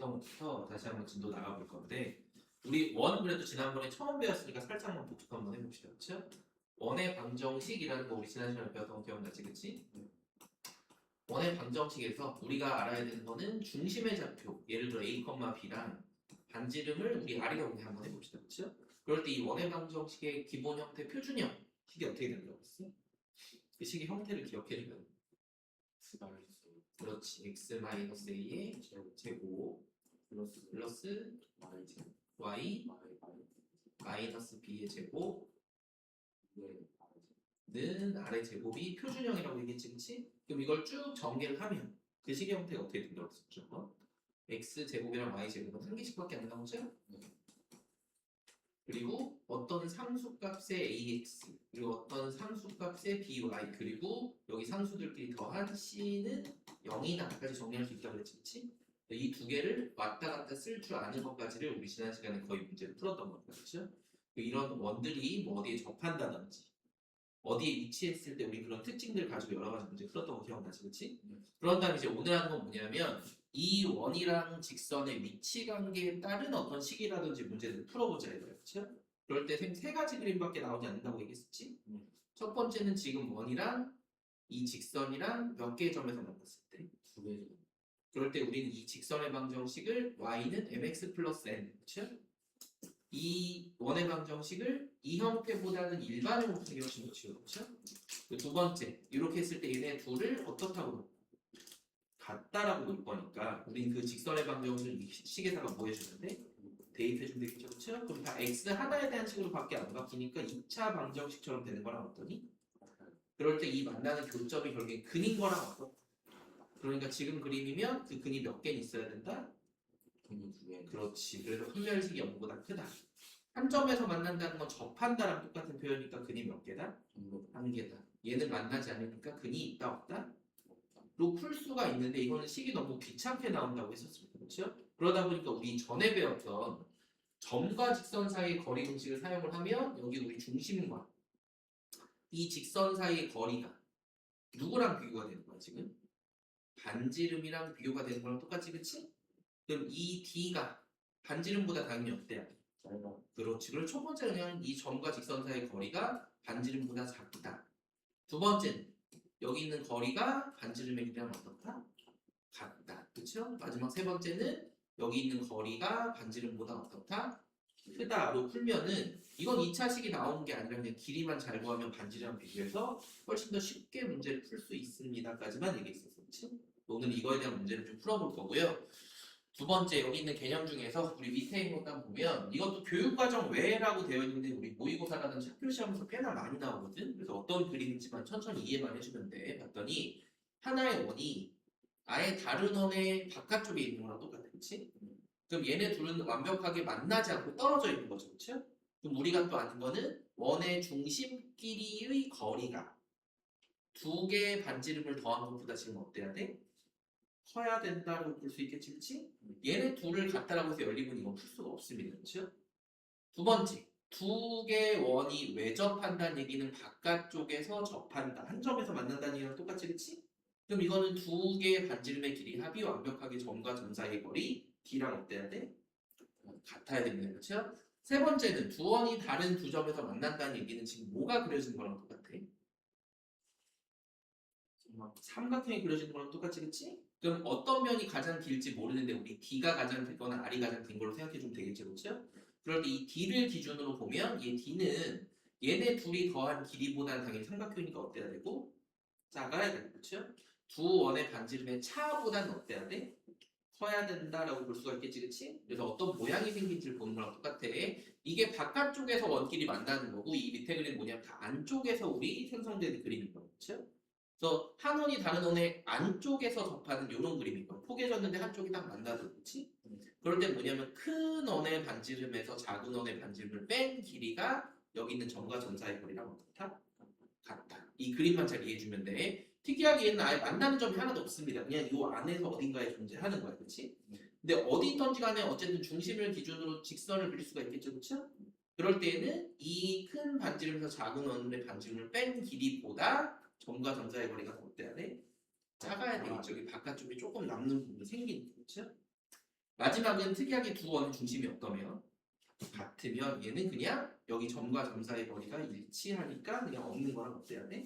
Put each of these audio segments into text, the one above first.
얘기했던 것부터 다시 한번 진도 나가볼 건데 우리 원 그래도 지난번에 처음 배웠으니까 살짝만 복습 한번 해봅시다. 그쵸? 원의 방정식이라는 거 우리 지난 시간에 배웠던 거 기억나지? 그치? 원의 방정식에서 우리가 알아야 되는 거는 중심의 좌표 예를 들어 A, B랑 반지름을 우리 R이라고 그냥 한번 해봅시다. 그쵸? 그럴 때 이 원의 방정식의 기본 형태 표준형 식이 어떻게 된다고 했어? 그 식의 형태를 기억해주면 그렇지. x-a의 제곱 플러스 y 마이너스 b의 제곱은 r의 제곱이 표준형이라고 얘기했지, 그치? 그럼 이걸 쭉 전개를 하면 그 식의 형태가 어떻게 된다고 했었죠? x 제곱이랑 y 제곱은 한 개씩밖에 안 나오죠? 그리고 어떤 상수값의 ax 그리고 어떤 상수값의 by 그리고 여기 상수들끼리 더한 c는 0이다까지 정리할 수 있다고 그랬지, 그치? 이 두 개를 왔다 갔다 쓸 줄 아는 것까지를 우리 지난 시간에 거의 문제를 풀었던 거죠, 그렇죠? 이런 원들이 뭐 어디에 접한다든지 어디에 위치했을 때 우리 그런 특징들 가지고 여러 가지 문제 풀었던 거 기억나지, 그렇지? 그런 다음에 이제 오늘 하는 건 뭐냐면 이 원이랑 직선의 위치 관계에 따른 어떤 식이라든지 문제들을 풀어보자 이거예요, 그렇죠? 그럴 때 세 가지 그림밖에 나오지 않는다고 얘기했었지? 첫 번째는 지금 원이랑 이 직선이랑 몇 개의 점에서 만났을 때 두 개의 점. 그럴 때 우리는 이 직선의 방정식을 y는 mx 플러스 n, 그렇죠? 이 원의 방정식을 이 형태보다는 일반의 곱하기 훨씬 더 쉬워, 그렇죠? 두 번째, 이렇게 했을 때 얘네 둘을 어떻다고 같다라고 놓을 거니까 우린 그 직선의 방정식을 이 식에다가 뭐 해주는데 대입해주면 되겠죠, 그렇죠? 그럼 다 x 하나에 대한 식으로 밖에 안 바뀌니까 2차 방정식처럼 되는 거랑 어떠니? 그럴 때 이 만나는 교점이 결국엔 근인 거랑 어떠? 그러니까 지금 그림이면 그 근이 몇 개는 있어야 된다? 근이 두 개. 그렇지. 그래서 분멸식이 0보다 크다. 한 점에서 만난다는 건 접한다랑 똑같은 표현이니까 근이 몇 개다? 한 개다. 얘는 만나지 않으니까 근이 있다 없다? 로 풀 수가 있는데 이거는 식이 너무 귀찮게 나온다고 했었습니다. 그렇죠? 그러다 보니까 우리 전에 배웠던 점과 직선 사이의 거리 공식을 사용을 하면 여기 우리 중심과 이 직선 사이의 거리가 누구랑 비교가 되는 거야 지금? 반지름이랑 비교가 되는 거랑 똑같지, 그치? 그럼 이 D가 반지름보다 당연히 어때요? 그렇지. 그리고 첫 번째 그냥 이 점과 직선 사이의 거리가 반지름보다 작다. 두 번째는 여기 있는 거리가 반지름의 길이랑 어떻다? 같다. 그렇죠? 마지막 세 번째는 여기 있는 거리가 반지름보다 어떻다? 크다로 풀면은 이건 2차식이 나오는 게 아니라 그냥 길이만 잘 구하면 반지름이랑 비교해서 훨씬 더 쉽게 문제를 풀 수 있습니다까지만 얘기했었어. 그렇지? 오늘 이거에 대한 문제를 좀 풀어볼 거고요. 두 번째 여기 있는 개념 중에서 우리 밑에 있는 것만 보면 이것도 교육과정 외라고 되어 있는데 우리 모의고사라든지 학교 시험에서 꽤나 많이 나오거든. 그래서 어떤 그림인지만 천천히 이해만 해주면 돼. 봤더니 하나의 원이 아예 다른 원의 바깥쪽에 있는 거랑 똑같아, 그렇지? 그럼 얘네 둘은 완벽하게 만나지 않고 떨어져 있는 거죠, 그렇죠? 그럼 우리가 또 아는 거는 원의 중심끼리의 거리가 두 개의 반지름을 더한 것보다 지금 어때야 돼? 커야 된다고 볼 수 있겠지, 그치? 얘네 둘을 갖다라고 해서 연립은 이건 풀 수가 없습니다, 그렇죠? 두 번째, 두 개의 원이 왜 접한다는 얘기는 바깥쪽에서 접한다, 한 점에서 만난다는 얘기랑 똑같지, 그치? 그럼 이거는 두 개의 반지름의 길이 합이 완벽하게 점과 점 사이의 거리 D랑 어때야 돼? 같아야 됩니다, 그렇죠? 세 번째는 두 원이 다른 두 점에서 만난다는 얘기는 지금 뭐가 그려진 거랑 똑같아? 삼각형이 그려지는 거랑 똑같이, 그치? 그럼 어떤 면이 가장 길지 모르는데 우리 D가 가장 길거나 R이 가장 긴 걸로 생각해 주면 되겠죠, 그렇죠? 그럴 때 이 D를 기준으로 보면 얘 D는 얘네 둘이 더한 길이보다는 당연히 삼각형이니까 어때야 되고 작아야 되고, 그렇죠? 두 원의 반지름의 차보다는 어때야 돼? 커야 된다라고 볼 수가 있겠지, 그치? 그래서 어떤 모양이 생긴지를 보는 거랑 똑같아. 이게 바깥쪽에서 원끼리 만나는 거고 이 밑에 그림 뭐냐면 다 안쪽에서 우리 생성되는 그림인 거죠, 그렇죠? 그래서 한 원이 다른 원의 안쪽에서 접하는 이런 그림인 거예요. 포개졌는데 한쪽이 딱 만나도, 그렇지? 그럴 때 뭐냐면 큰 원의 반지름에서 작은 원의 반지름을 뺀 길이가 여기 있는 점과 점 사이 거리랑 어떻다? 같다. 이 그림만 잘 이해해주면 돼. 특이하게 얘는 아예 만나는 점이 하나도 없습니다. 그냥 이 안에서 어딘가에 존재하는 거야, 그렇지? 근데 어디 있던지 간에 어쨌든 중심을 기준으로 직선을 그릴 수가 있겠죠, 그렇죠? 그럴 때에는 이 큰 반지름에서 작은 원의 반지름을 뺀 길이보다 점과 점 사이의 거리가 더 어때야 돼? 작아야 되겠죠. 여기 바깥쪽에 조금 남는 부분이 생기니까, 그렇죠? 마지막은 특이하게 두 원의 중심이 없다면 같으면 얘는 그냥 여기 점과 점 사이 거리가 일치하니까 그냥 없는 거랑 어때야 돼?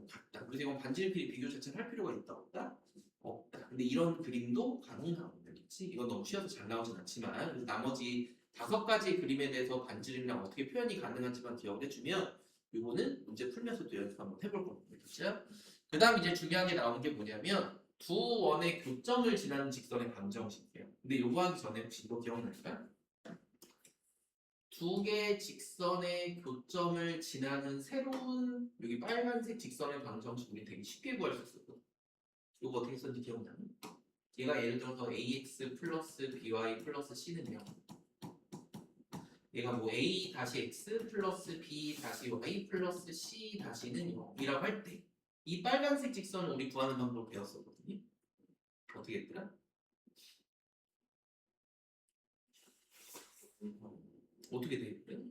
같다. 그래서 이건 반지름끼리 비교 자체를 할 필요가 있다 없다? 없다. 근데 이런 그림도 가능하거든요. 그렇지? 이건 너무 쉬워서 잘 나오진 않지만 그래서 나머지 5가지 그림에 대해서 반지름이랑 어떻게 표현이 가능한지만 기억을 해주면 이거는 문제 풀면서도 연습 한번 해볼 겁니다. 그렇죠? 그 다음 이제 중요하게 나오는 게 뭐냐면 두 원의 교점을 지나는 직선의 방정식이에요. 근데 요거 하기 전에 혹시 이거 기억날까요? 두 개의 직선의 교점을 지나는 새로운 여기 빨간색 직선의 방정식 우리 되게 쉽게 구할 수 있었거든. 이거 어떻게 썼는지 기억나요? 얘가 예를 들어서 ax 플러스 by 플러스 c는요. 얘가 뭐 a 다시 x 플러스 b 다시 y 플러스 c 다시는 0이라고 할 때 이 빨간색 직선을 우리 구하는 방법을 배웠었거든요. 어떻게 했더라? 어떻게 돼 있대?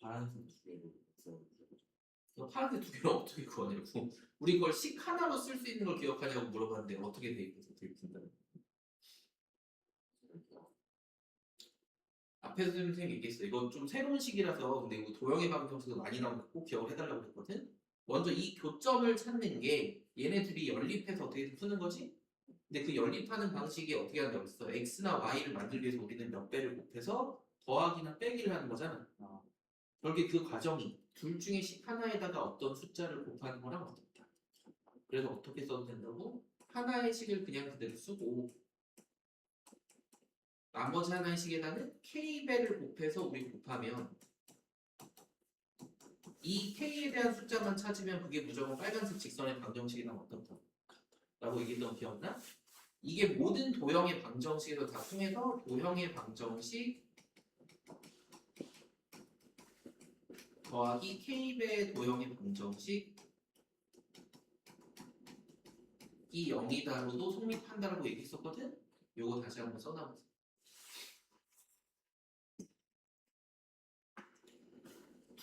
파란색 두 개로 파란색 두 개를 어떻게 구하냐고. 우리 그걸 식 하나로 쓸 수 있는 걸 기억하냐고 물어봤는데 어떻게 돼 있어서 어떻게 푼다. 앞에서 선생님이 얘기했어. 이거 좀 새로운 식이라서 근데 이거 도형의 방정식도 많이 나오고 꼭 기억을 해달라고 했거든. 먼저 이 교점을 찾는 게 얘네 둘이 연립해서 어떻게 푸는 거지? 근데 그 연립하는 방식이 어떻게 한다고 했어? x나 y를 만들기 위해서 우리는 몇 배를 곱해서 더하기나 빼기를 하는 거잖아. 그렇게 그 과정이 둘 중에 식 하나에다가 어떤 숫자를 곱하는 거랑 어떻다. 그래서 어떻게 써도 된다고? 하나의 식을 그냥 그대로 쓰고 나머지 하나의 식에다는 k배를 곱해서 우리 곱하면 이 k에 대한 숫자만 찾으면 그게 무조건 빨간색 직선의 방정식이랑 어떻다 라고 얘기했던 거 기억나? 이게 모든 도형의 방정식에서 다 통해서 도형의 방정식 더하기 k배의 도형의 방정식 이 0이다로도 성립한다라고 얘기했었거든? 요거 다시 한번 써놔보세요.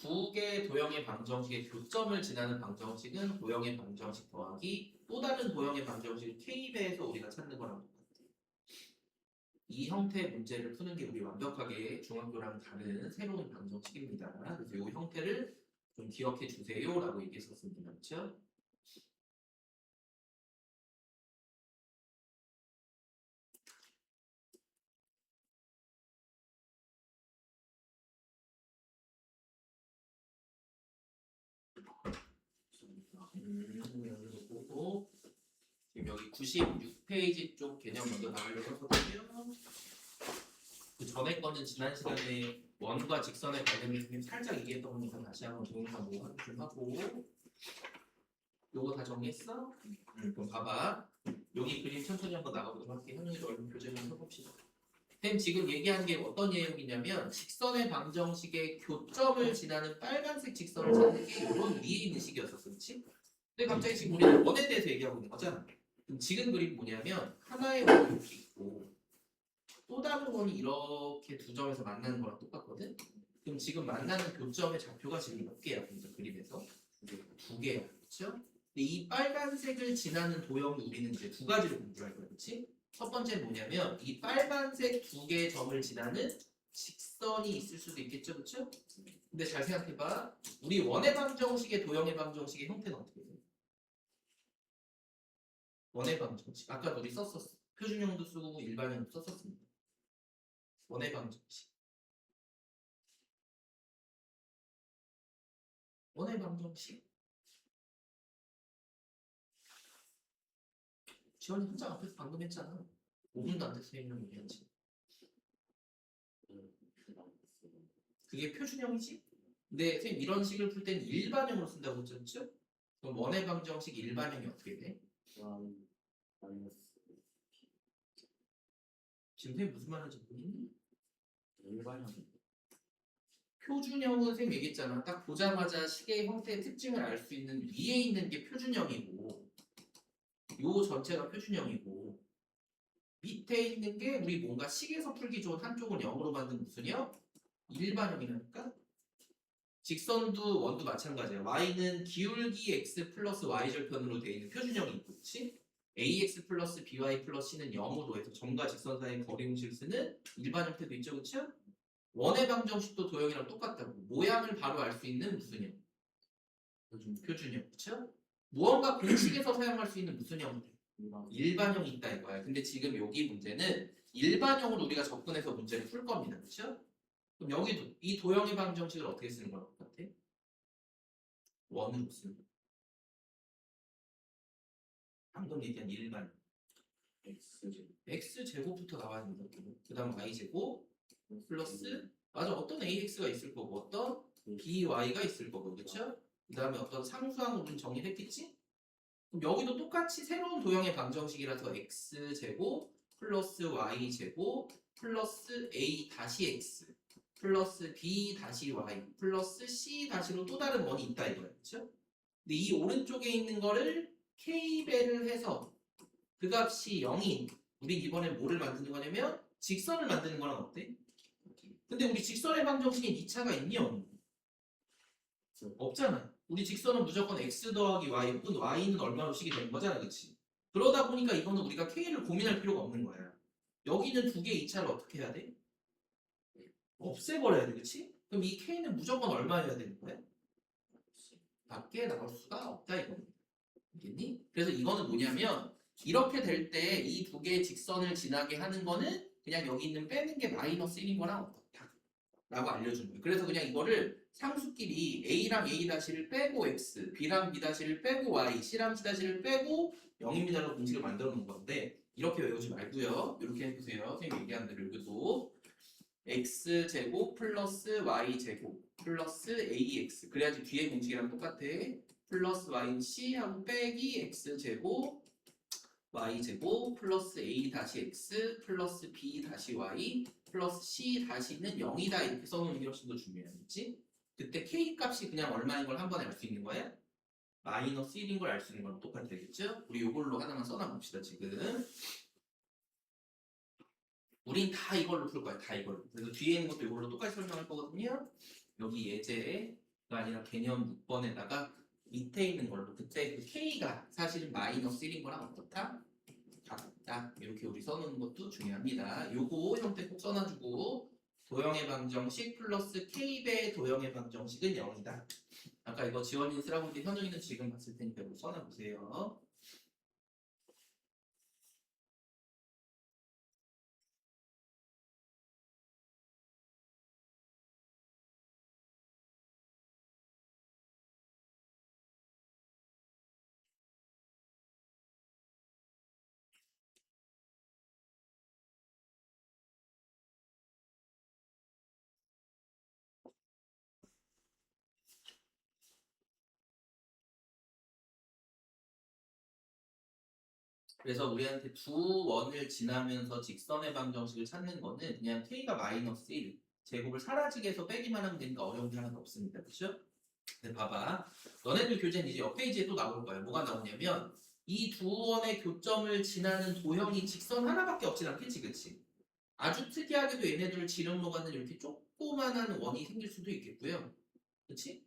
두 개의 도형의 방정식의 교점을 지나는 방정식은 도형의 방정식 더하기 또 다른 도형의 방정식 k배에서 우리가 찾는 거랑 똑같아. 이 형태의 문제를 푸는 게 우리 완벽하게 중학교랑 다른 새로운 방정식입니다. 그래서 이 형태를 좀 기억해 주세요 라고 얘기했었습니다. 그렇죠? 보고 지금 여기 96페이지 쪽 개념 먼저 나가려고 하거든요. 그 전에 거는 지난 시간에 원과 직선의 관계를 살짝 얘기했던 거니까 다시 한번 동영상 보고 좀 하고 요거 다 정리했어? 그럼 봐봐. 여기 그림 천천히 한번 나가보도록 할게. 현우이도 얼른 교재를 해봅시다. 쌤 지금 얘기한 게 어떤 내용이냐면 직선의 방정식의 교점을 지나는 빨간색 직선을 찾는 게 이런 위에 있는 식이었었어. 그렇지? 근데 갑자기 지금 우리는 원에 대해서 얘기하고 있는 거잖아. 그럼 지금 그림 뭐냐면 하나의 원이 이렇게 있고 또 다른 원이 이렇게 두 점에서 만나는 거랑 똑같거든? 그럼 지금 만나는 교점의 좌표가 지금 몇 개야? 먼저 그림에서? 두 개야. 그렇죠? 근데 이 빨간색을 지나는 도형이 우리는 이제 두 가지로 공부할 거야. 그렇지? 첫 번째 뭐냐면 이 빨간색 두 개의 점을 지나는 직선이 있을 수도 있겠죠. 그렇죠? 근데 잘 생각해봐. 우리 원의 방정식의 도형의 방정식의 형태는 어떻게 돼? 원의 방정식. 아까 우리 썼었어. 표준형도 쓰고 일반형도 썼었습니다. 원의 방정식. 원의 방정식. 지원이 혼자 앞에서 방금 했잖아. 5분도 안 돼서 있는 얘기하지. 그게 표준형이지? 근데 선생님 이런 식을 풀 때는 일반형으로 쓴다고 했죠? 그럼 원의 방정식 일반형이 어떻게 돼? 지금 선생님 무슨 말하는지 모르니? 일반형 표준형은 선생님 얘기했잖아. 딱 보자마자 식의 형태의 특징을 알 수 있는 위에 있는 게 표준형이고 요 전체가 표준형이고 밑에 있는 게 우리 뭔가 식에서 풀기 좋은 한쪽을 0으로 만든 무슨 형? 일반형이라니까? 직선도 원도 마찬가지야. y는 기울기 x 플러스 y절편으로 되어 있는 표준형이 있고, 그렇지? ax 플러스 by 플러스 c는 0으로 해서 점과 직선 사이의 거리 공식을 쓰는 일반 형태도 있죠, 그렇죠? 원의 방정식도 도형이랑 똑같다고. 모양을 바로 알 수 있는 무슨 형? 표준형, 그렇죠? 무언가 공식에서 사용할 수 있는 무슨 형태? 일반형이 있다 이거야. 근데 지금 여기 문제는 일반형으로 우리가 접근해서 문제를 풀 겁니다, 그렇죠? 그럼 여기도 이 도형의 방정식을 어떻게 쓰는 거랑 똑같아? 원으로 쓰는 거. 방금 얘기한 일반 x 제곱부터 나와야 된다. 그 다음 y 제곱 플러스 맞아 어떤 ax가 있을 거고 어떤 by가 있을 거고 그렇죠? 그 다음에 어떤 상수항으로는 정의했겠지? 그럼 여기도 똑같이 새로운 도형의 방정식이라서 x 제곱 플러스 y 제곱 플러스 a 다시 x 플러스 b 다시 y 플러스 c 다시로 또 다른 원이 있다 이거야, 그렇죠? 근데 이 오른쪽에 있는 거를 k배를 해서 그 값이 0인 우리 이번에 뭐를 만드는 거냐면 직선을 만드는 거랑 어때? 근데 우리 직선의 방정식에 2차가 있니 없니? 없잖아. 우리 직선은 무조건 x 더하기 y 혹은 y는 얼마로씩이 되는 거잖아, 그렇지? 그러다 보니까 이거는 우리가 k를 고민할 필요가 없는 거야. 여기는 두 개의 2차를 어떻게 해야 돼? 없애버려야 돼, 그렇지? 그럼 이 k는 무조건 얼마여야 되는 거야? 밖에 나올 수가 없다 이겁니다. 알겠니? 그래서 이거는 뭐냐면 이렇게 될 때 이 두 개의 직선을 지나게 하는 거는 그냥 여기 있는 빼는 게 마이너스 1인 거랑 어떻다 라고 알려주는 거예요. 그래서 그냥 이거를 상수끼리 a랑 a-를 빼고 x, b랑 b-를 빼고 y, c랑 c-를 빼고 0입니다라고 공식을 만들어 놓은 건데 이렇게 외우지 말고요. 이렇게 해보세요. 선생님 얘기한 대로 읽어도 x제곱 플러스 y제곱 플러스 ax 그래야지 뒤에 공식이랑 똑같아. 플러스 y는 c 하고 빼기 x제곱 y제곱 플러스 a 다시 x 플러스 b 다시 y 플러스 c 다시는 0이다 이렇게 써놓는 게 훨씬 더 중요하겠지? 그때 k 값이 그냥 얼마인 걸 한 번에 알 수 있는 거야? 마이너스 1인 걸 알 수 있는 거랑 똑같겠죠? 우리 요걸로 하나만 써놔 봅시다 지금. 우린 다 이걸로 풀 거야, 다 이걸로. 그래서 뒤에 있는 것도 이걸로 똑같이 설명할 거거든요. 여기 예제가 아니라 개념 6번에다가 밑에 있는 걸로 그때 그 k가 사실은 마이너스 1인 거랑 어떻다? 같다. 이렇게 우리 써놓는 것도 중요합니다. 요거 형태 꼭 써놔주고 도형의 방정식 플러스 k배의 도형의 방정식은 0이다. 아까 이거 지원이 쓰라고 했는데 현정이는 지금 봤을 테니까 이거 써놔보세요. 그래서 우리한테 두 원을 지나면서 직선의 방정식을 찾는 거는 그냥 k가 마이너스 1 제곱을 사라지게 해서 빼기만 하면 되니까 어려운 게 하나도 없습니다. 그렇죠? 근데 봐봐. 너네들 교재는 이제 옆 페이지에 또 나올 거야. 뭐가 나오냐면 이 두 원의 교점을 지나는 도형이 직선 하나밖에 없진 않겠지, 그치? 아주 특이하게도 얘네들 지름로가는 이렇게 조그만한 원이 생길 수도 있겠고요. 그치?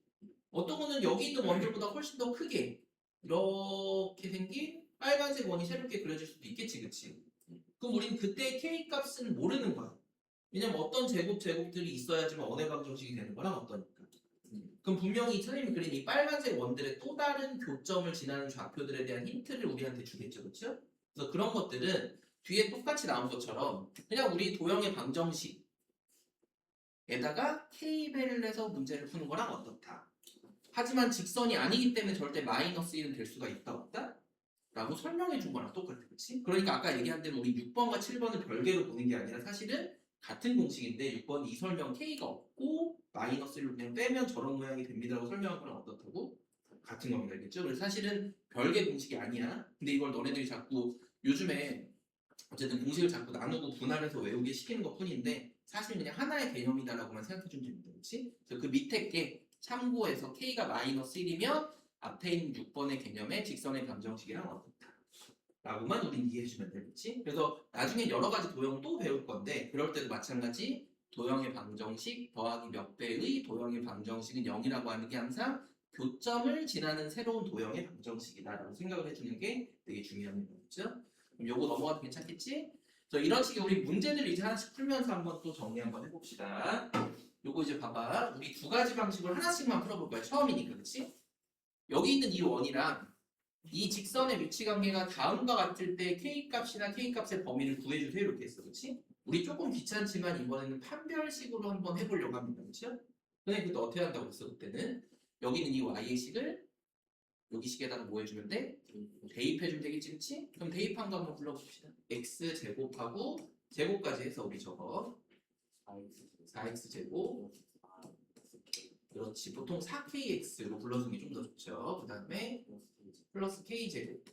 어떤 거는 여기 있는 원들보다 훨씬 더 크게 이렇게 생긴 빨간색 원이 새롭게 그려질 수도 있겠지, 그치? 그럼 우린 그때 k 값은 모르는 거야. 왜냐면 어떤 제곱들이 있어야지만 원의 방정식이 되는 거랑 어떠니까. 그럼 분명히 선생님이 그린 이 빨간색 원들의 또 다른 교점을 지나는 좌표들에 대한 힌트를 우리한테 주겠죠, 그렇죠? 그래서 그런 것들은 뒤에 똑같이 나온 것처럼 그냥 우리 도형의 방정식에다가 k배를 해서 문제를 푸는 거랑 어떻다. 하지만 직선이 아니기 때문에 절대 마이너스 1은 될 수가 있다 없다? 라고 설명해 준 거랑 똑같아, 그렇지? 그러니까 아까 얘기한 대로 우리 6번과 7번을 별개로 보는 게 아니라 사실은 같은 공식인데 6번 이 설명 k가 없고 마이너스 1로 그냥 빼면 저런 모양이 됩니다라고 설명한 거랑 어떻다고? 같은 겁니다, 알겠죠? 그래서 사실은 별개 공식이 아니야. 근데 이걸 너네들이 자꾸 요즘에 어쨌든 공식을 자꾸 나누고 분할해서 외우게 시키는 것 뿐인데 사실 그냥 하나의 개념이다라고만 생각해 주면 됩니다, 그렇지? 그래서 그 밑에 게 참고해서 k가 마이너스 1이면 앞에 있는 6번의 개념의 직선의 방정식이랑 어떻다 라고만 우린 이해해주면 되겠지? 그래서 나중에 여러 가지 도형을 또 배울 건데 그럴 때도 마찬가지 도형의 방정식 더하기 몇 배의 도형의 방정식은 0이라고 하는 게 항상 교점을 지나는 새로운 도형의 방정식이다라고 생각을 해주는 게 되게 중요한 거죠. 그럼 요거 넘어가도 괜찮겠지? 자, 이런 식의 우리 문제들 이제 하나씩 풀면서 한번 또 정리 한번 해봅시다. 요거 이제 봐봐. 우리 두 가지 방식으로 하나씩만 풀어볼 거야. 처음이니까, 그치? 여기 있는 이 원이랑 이 직선의 위치 관계가 다음과 같을 때 k 값이나 k 값의 범위를 구해주세요. 이렇게 했어, 그치? 우리 조금 귀찮지만 이번에는 판별식으로 한번 해보려고 합니다, 그쵸? 선생님 그때 어떻게 한다고 했어, 그때는? 여기 있는 이 y의 식을 여기 식에다가 뭐 해주면 돼? 대입해주면 되겠지, 그치? 그럼 대입한 거 한번 불러봅시다. x 제곱하고 제곱까지 해서 우리 저거 4x 제곱 그렇지. 보통 4kx로 불러주는 게 좀 더 좋죠. 그 다음에 플러스 k제곱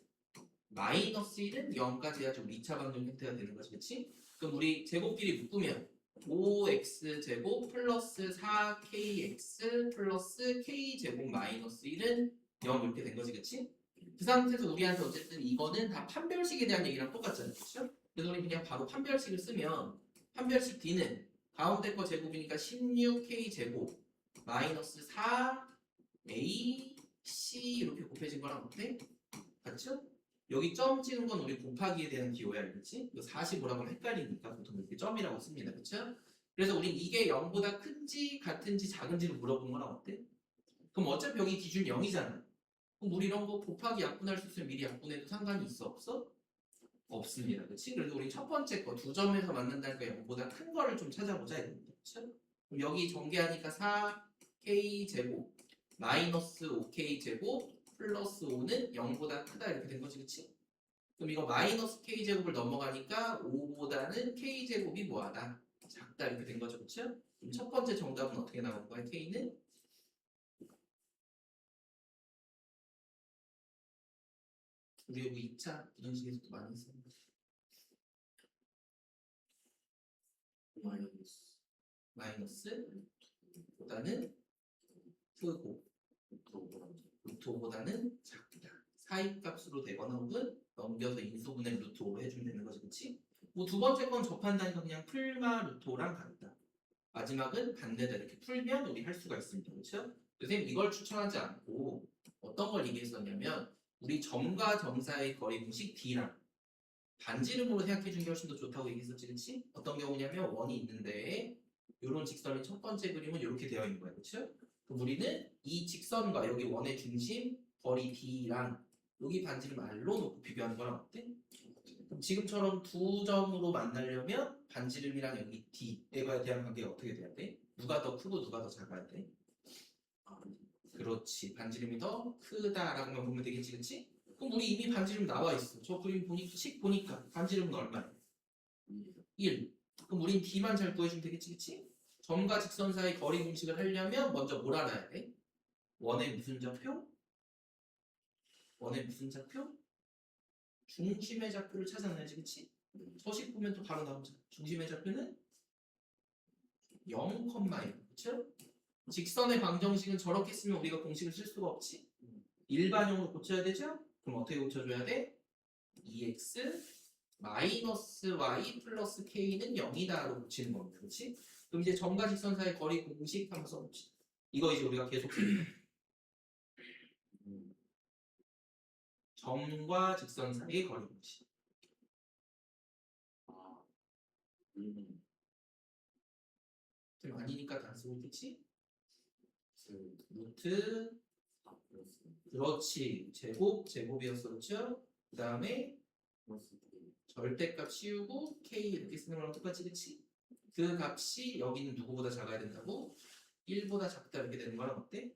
마이너스 1은 0까지 해야지 우리 2차 방정 형태가 되는 거지, 그치? 그럼 우리 제곱끼리 묶으면 5x제곱 플러스 4kx 플러스 k제곱 마이너스 1은 0 이렇게 된 거지, 그치? 그 상태에서 우리한테 어쨌든 이거는 다 판별식에 대한 얘기랑 똑같잖아요, 그쵸? 그래서 우리 그냥 바로 판별식을 쓰면 판별식 D는 가운데 거 제곱이니까 16k제곱 마이너스 4ac 이렇게 곱해진 거랑 어때? 같죠? 여기 점 찍은 건 우리 곱하기에 대한 기호야, 알겠지? 이거 45라고 하면 헷갈리니까 보통 이렇게 점이라고 씁니다, 그쵸? 그래서 우린 이게 0보다 큰지 같은지 작은지를 물어본 거랑 어때? 그럼 어차피 여기 기준 0이잖아. 그럼 우리 이런 거 곱하기 약분할 수 있으면 미리 약분해도 상관이 있어, 없어? 없습니다, 그치? 그래서 우리 첫 번째 거 두 점에서 만난다니까 0보다 큰 거를 좀 찾아보자, 이겁니다, 그쵸? 그럼 여기 전개하니까 4k제곱 마이너스 5k제곱 플러스 5는 0보다 크다 이렇게 된 거지, 그치? 그럼 이거 마이너스 k제곱을 넘어가니까 5보다는 k제곱이 뭐하다? 작다 이렇게 된 거죠, 그쵸? 그럼 첫 번째 정답은 어떻게 나온 거야? k는? 우리 여기 2차 부정식에서도 많이 씁니다. 마이너스 보다는 크고 루트 5보다는 작다. 사입값으로 되거나 혹은 넘겨서 인수분해 루트 5로 해주면 되는 거지, 그치? 뭐 두 번째 건 접한다니까 그냥 풀마 루트 5랑 같다. 마지막은 반대다. 이렇게 풀면 우리 할 수가 있습니다, 그렇죠? 선생님 이걸 추천하지 않고 어떤 걸 얘기했었냐면 우리 점과 점 사이의 거리 공식 D랑 반지름으로 생각해 주는 게 훨씬 더 좋다고 얘기했었지, 그치? 어떤 경우냐면 원이 있는데 이런 직선의 첫 번째 그림은 이렇게 되어 있는 거야, 그렇죠? 그럼 우리는 이 직선과 여기 원의 중심 거리 D랑 여기 반지름 R로 놓고 비교하는 거랑 어때? 그럼 지금처럼 두 점으로 만나려면 반지름이랑 여기 D에 대한 관계가 어떻게 돼야 돼? 누가 더 크고 누가 더 작아야 돼? 그렇지, 반지름이 더 크다라고만 보면 되겠지, 그치? 그럼 우리 이미 반지름 나와 있어. 저 그림 보니까 식 보니까 반지름은 얼마야? 1. 그럼 우린 D만 잘 구해주면 되겠지, 그치? 점과 직선 사이 거리 공식을 하려면 먼저 뭘 알아야 돼? 원의 무슨 좌표? 원의 무슨 좌표? 중심의 좌표를 찾아내야지, 그치? 서식 보면 또 바로 나오잖아. 중심의 좌표는 0,0, 그쵸? 직선의 방정식은 저렇게 쓰면 우리가 공식을 쓸 수가 없지. 일반형으로 고쳐야 되죠? 그럼 어떻게 고쳐줘야 돼? 2x 마이너스 y 플러스 k는 0이다로 고치는 겁니다, 그렇지? 그럼 이제 점과 직선 사이 거리 공식 한번 써봅시다. 이거 이제 우리가 계속 점과 직선 사이의 거리 공식. 좀 아니니까 다 쓰고 있겠지? 루트 그렇지, 제곱이었어, 그렇죠? 그 다음에 절대값 씌우고 k 이렇게 쓰는 거랑 똑같이, 그치? 그 값이 여기는 누구보다 작아야 된다고? 1보다 작다 이렇게 되는 거랑 어때?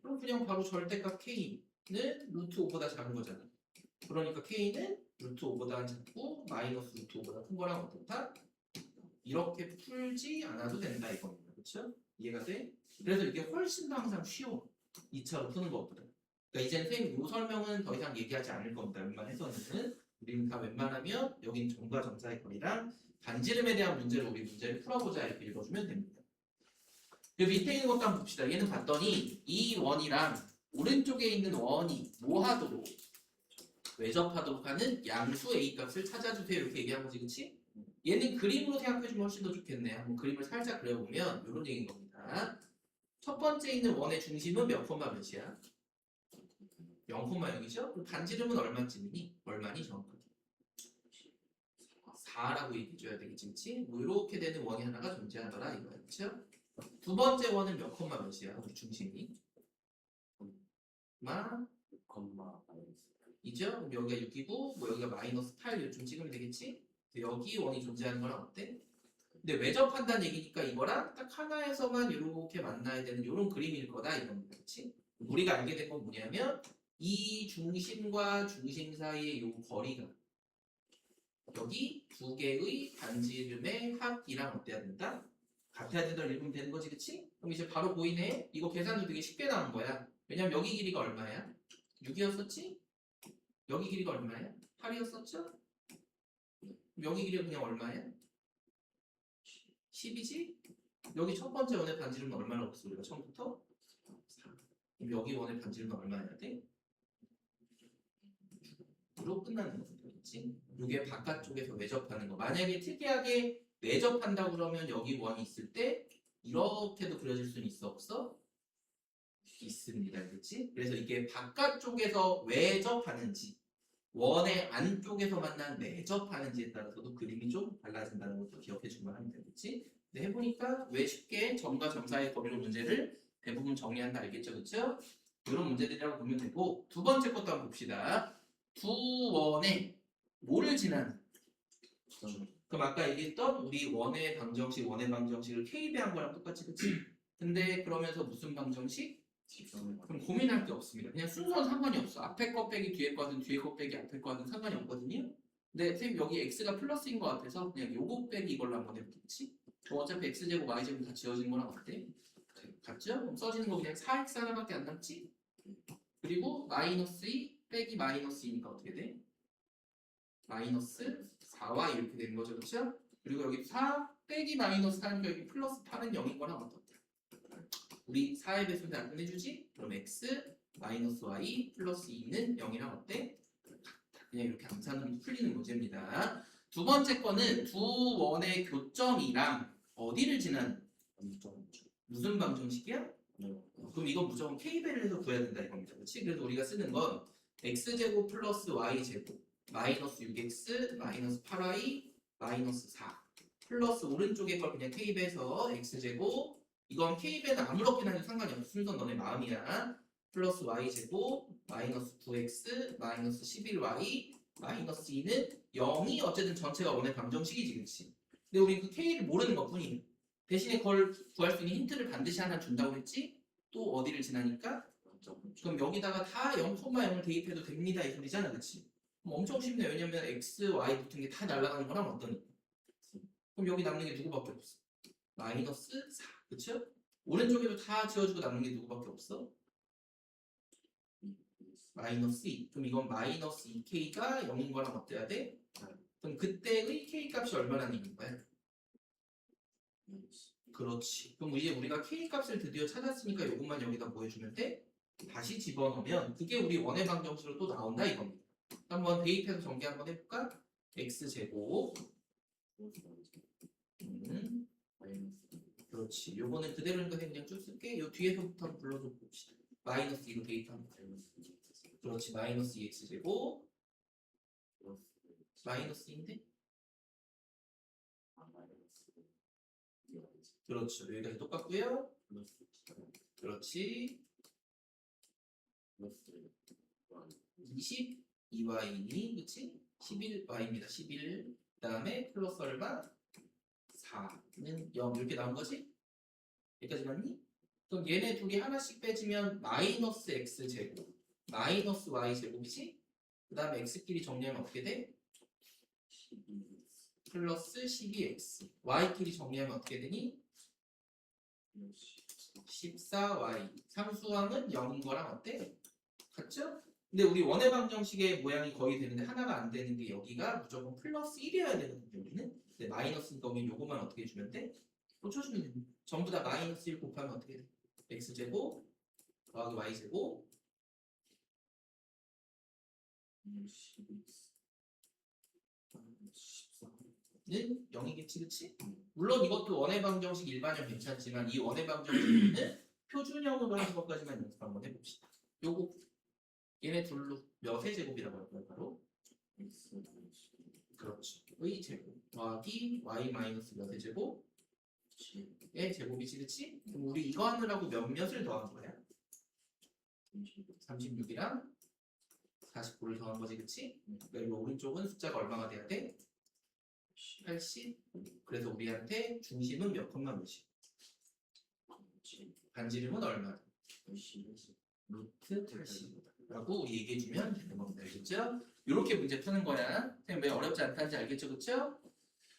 그럼 그냥 바로 절대값 k는 루트 5보다 작은 거잖아. 그러니까 k는 루트 5보다 작고 마이너스 루트 5보다 큰 거랑 어떻다? 이렇게 풀지 않아도 된다 이겁니다, 그렇죠? 이해가 돼? 그래서 이게 훨씬 더 항상 쉬워, 2차로 푸는 것보다. 그러니까 이제 선생님 이 설명은 더 이상 얘기하지 않을 겁니다. 웬만해서는 우리는 다 웬만하면 여긴 점과 점 사이 거리랑 반지름에 대한 문제를 우리 문제를 풀어보자 이렇게 읽어주면 됩니다. 그 밑에 있는 것도 한번 봅시다. 얘는 봤더니 이 원이랑 오른쪽에 있는 원이 뭐 하도록 외접하도록 하는 양수 A 값을 찾아주세요 이렇게 얘기한 거지, 그치? 얘는 그림으로 생각해주면 훨씬 더 좋겠네. 한번 그림을 살짝 그려보면 이런 얘기인 겁니다. 첫 번째 있는 원의 중심은 몇 콤마 몇이야? 0,0이죠? 그럼 반지름은 얼마쯤이니? 얼마니 정확하게? 4라고 얘기해줘야 되겠지, 그치? 뭐 이렇게 되는 원이 하나가 존재하더라 이거야, 그쵸? 두 번째 원은 몇 콤마 몇이야? 우리 중심이? 마 콤마 마이너스. 이죠? 그럼 여기가 6이고 뭐 여기가 마이너스 8 요쯤 찍으면 되겠지? 여기 원이 존재하는 거랑 어때? 근데 외접한다는 얘기니까 이거랑 딱 하나에서만 이렇게 만나야 되는 이런 그림일 거다 이건 그렇지? 우리가 알게 된 건 뭐냐면 이 중심과 중심 사이의 요 거리가 여기 두 개의 반지름의 합이랑 어때야 된다? 같아야 된다고 읽으면 되는 거지, 그치? 그럼 이제 바로 보이네? 이거 계산도 되게 쉽게 나온 거야. 왜냐면 여기 길이가 얼마야? 6이었었지? 여기 길이가 얼마야? 8이었었죠? 여기 길이가 그냥 얼마야? 10이지? 여기 첫 번째 원의 반지름은 얼마나 없어? 우리가 처음부터? 4. 그럼 여기 원의 반지름은 얼마여야 돼? 6으로 끝나는 거겠지? 이게 바깥쪽에서 외접하는 거. 만약에 특이하게 외접한다고 그러면 여기 원이 있을 때 이렇게도 그려질 수는 있어 없어? 있습니다. 그렇지? 그래서 이게 바깥쪽에서 외접하는지 원의 안쪽에서 만난 내접하는지에 따라서도 그림이 좀 달라진다는 것도 기억해 주면 하면 되겠지? 근데 해보니까 왜 쉽게 점과 점 사이의 거리로 문제를 대부분 정리한다 알겠죠? 그렇죠? 이런 문제들이라고 보면 되고 두 번째 것도 한번 봅시다. 두 원에 뭐를 지나는? 그럼 아까 얘기했던 우리 원의 방정식을 K배한 거랑 똑같이 그치? 근데 그러면서 무슨 방정식? 그럼 고민할 게 없습니다. 그냥 순서는 상관이 없어. 앞에 거 빼기 뒤에 거든 뒤에 거 빼기 앞에 거든 상관이 없거든요. 근데 선생님 여기 x가 플러스인 것 같아서 그냥 요거 빼기 이걸로 한번 해보겠지? 그럼 어차피 x제곱 y제곱 다 지워진 거랑 어때? 같죠? 그럼 써지는 거 그냥 4x 하나밖에 안 남지? 그리고 마이너스 2 빼기 마이너스 2니까 어떻게 돼? 마이너스 4y 이렇게 되는 거죠. 그렇죠? 그리고 여기 4 빼기 마이너스 4니까 여기 플러스 8은 0인 거랑 어떻게? 우리 4의 배수는 안 끝내주지? 그럼 x 마이너스 y 플러스 2는 0이랑 어때? 그냥 이렇게 암산으로 풀리는 문제입니다. 두 번째 거는 두 원의 교점이랑 어디를 지나는? 무슨 방정식이야? 그럼 이거 무조건 k배를 해서 구해야 된다 이겁니다. 그렇지? 그래서 우리가 쓰는 건 x제곱 플러스 y제곱 마이너스 6x 마이너스 8y 마이너스 4 플러스 오른쪽에 걸 그냥 k배해서 x제곱 이건 k배는 아무렇게나 해도 상관이 없어. 순서 너네 마음이야. 플러스 y제곱 마이너스 9x 마이너스 11y 마이너스 2는 0이 어쨌든 전체가 원의 방정식이지 그렇지? 근데 우리 그 k를 모르는 것뿐이야. 대신에 그걸 구할 수 있는 힌트를 반드시 하나 준다고 했지? 또 어디를 지나니까? 그럼 여기다가 다 0,0을 대입해도 됩니다 이 소리잖아 그렇지? 그럼 엄청 쉽네. 왜냐면 x, y 붙은 게 다 날아가는 거랑 어떠니? 그럼 여기 남는 게 누구밖에 없어? 마이너스 4 그쵸? 오른쪽에도 다 지워주고 남는 게 누구밖에 없어? 마이너스 2 그럼 이건 마이너스 2k가 0인 거랑 어때야 돼? 그럼 그때의 k 값이 얼마나 있는 거야? 그렇지. 그럼 이제 우리가 k 값을 드디어 찾았으니까 이것만 여기다 뭐 해주면 돼? 다시 집어넣으면 그게 우리 원의 방정식으로 또 나온다 이겁니다. 한번 대입해서 전개 한번 해볼까? x제곱 그렇지. 요거는 그대로니까 그냥 쭉 쓸게. 요 뒤에서부터 한번 불러서 봅시다. 마이너스 2로 대입하면 그렇지. 마이너스 2x제곱 마이너스 2인데? 그렇죠. 여기까지 똑같고요. 그렇지. 22y니 그치? 11y입니다. 11 그다음에 플러스 얼마? 4는 0 이렇게 나온 거지? 여기까지 맞니? 그럼 얘네 둘이 하나씩 빼지면 마이너스 x제곱 마이너스 y제곱이지? 그 다음에 x끼리 정리하면 어떻게 돼? 플러스 12x y끼리 정리하면 어떻게 되니? 14y 상수항은 0인 거랑 어때? 같죠? 근데 우리 원의 방정식의 모양이 거의 되는데 하나가 안 되는 게 여기가 무조건 플러스 1이어야 되거든요 여기는. 근데 마이너스인 거면 요거만 어떻게 해주면 돼? 고쳐주면 됩니다. 전부 다 마이너스 1 곱하면 어떻게 돼? x제곱 더하기 y제곱 는 0이겠지 그치? 물론 이것도 원의 방정식 일반형 괜찮지만 이 원의 방정식은 표준형으로 하는 것까지만 연습 한번 해봅시다. 요거 얘네 둘로 몇의 제곱이라고 할까요? 바로 그렇죠. 의 제곱 더하기 y 마이너스 몇의 제곱 의 제곱이지, 그치? 그럼 우리 이거 하느라고 몇몇을 더한 거야? 36이랑 49를 더한 거지, 그치? 그러니까 이 오른쪽은 숫자가 얼마가 돼야 돼? 80. 그래서 우리한테 중심은 몇 컴마 몇이? 반지름은 얼마? 루트 80라고 얘기해주면 되는 겁니다. 알겠죠? 이렇게 문제 푸는 거야. 선생님 왜 어렵지 않다는지 알겠죠? 그쵸?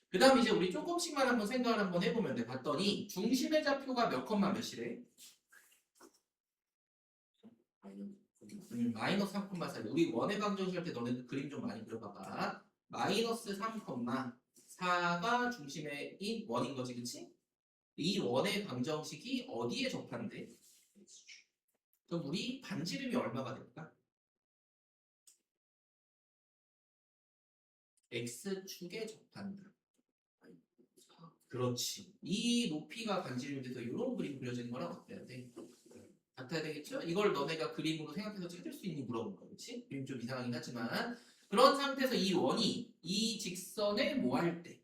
그 다음 이제 우리 조금씩만 한번 생각을 한번 해보면 돼. 봤더니 중심의 좌표가 몇 컴마 몇이래? 마이너스 3,4. 우리 원의 방정식 할 때 너네들 그림 좀 많이 그려봐봐. 마이너스 3,4가 중심의 원인 거지, 그치? 이 원의 방정식이 어디에 접한대? 그럼 우리 반지름이 얼마가 될까? X축에 접한다. 그렇지. 이 높이가 반지름이 돼서 이런 그림 그려지는 거랑 어때야 돼? 같아야 되겠죠? 이걸 너네가 그림으로 생각해서 찾을 수 있니 물어본 거, 그렇지? 그림 좀 이상하긴 하지만 그런 상태에서 이 원이 이 직선에 뭐 할 때?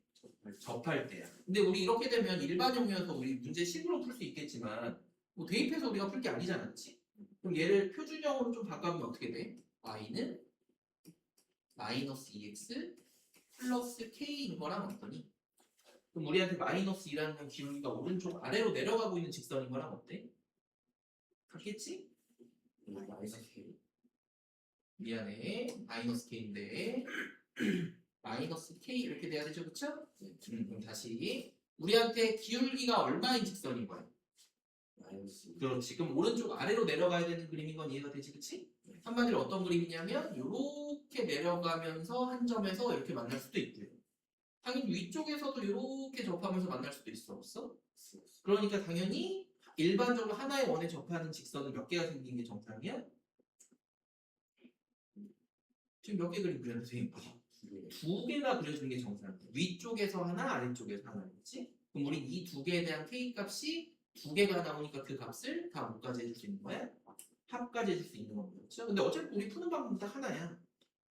접할 때야. 근데 우리 이렇게 되면 일반형이어서 우리 문제 식으로 풀 수 있겠지만 뭐 대입해서 우리가 풀 게 아니잖아, 그렇지? 그럼 얘를 표준형으로 좀 바꿔보면 어떻게 돼? y는 마이너스 2x 플러스 k인 거랑 어떠니? 그럼 우리한테 마이너스 2라는 기울기가 오른쪽 아래로 내려가고 있는 직선인 거랑 어때? 같겠지? 미안해. 마이너스 k인데 마이너스 k 이렇게 돼야 되죠, 그쵸? 그럼 다시 우리한테 기울기가 얼마인 직선인 거야? 그렇지. 그럼 오른쪽 아래로 내려가야 되는 그림인 건 이해가 되지, 그치? 한마디로 어떤 그림이냐면 이렇게 내려가면서 한 점에서 이렇게 만날 수도 있고요. 당연히 위쪽에서도 이렇게 접하면서 만날 수도 있어, 없어? 그러니까 당연히 일반적으로 하나의 원에 접하는 직선은 몇 개가 생긴 게 정상이야? 지금 몇 개 그림 그렸는데 두 개가 그려지는 게 정상이야. 위쪽에서 하나, 아래쪽에서 하나, 그렇지? 그럼 우리 이 두 개에 대한 k 값이 두 개가 나오니까 그 값을 다 뭐까지 해줄 수 있는 거야? 합까지 해줄 수 있는 겁니다. 그렇죠? 근데 어차피 우리 푸는 방법은 딱 하나야.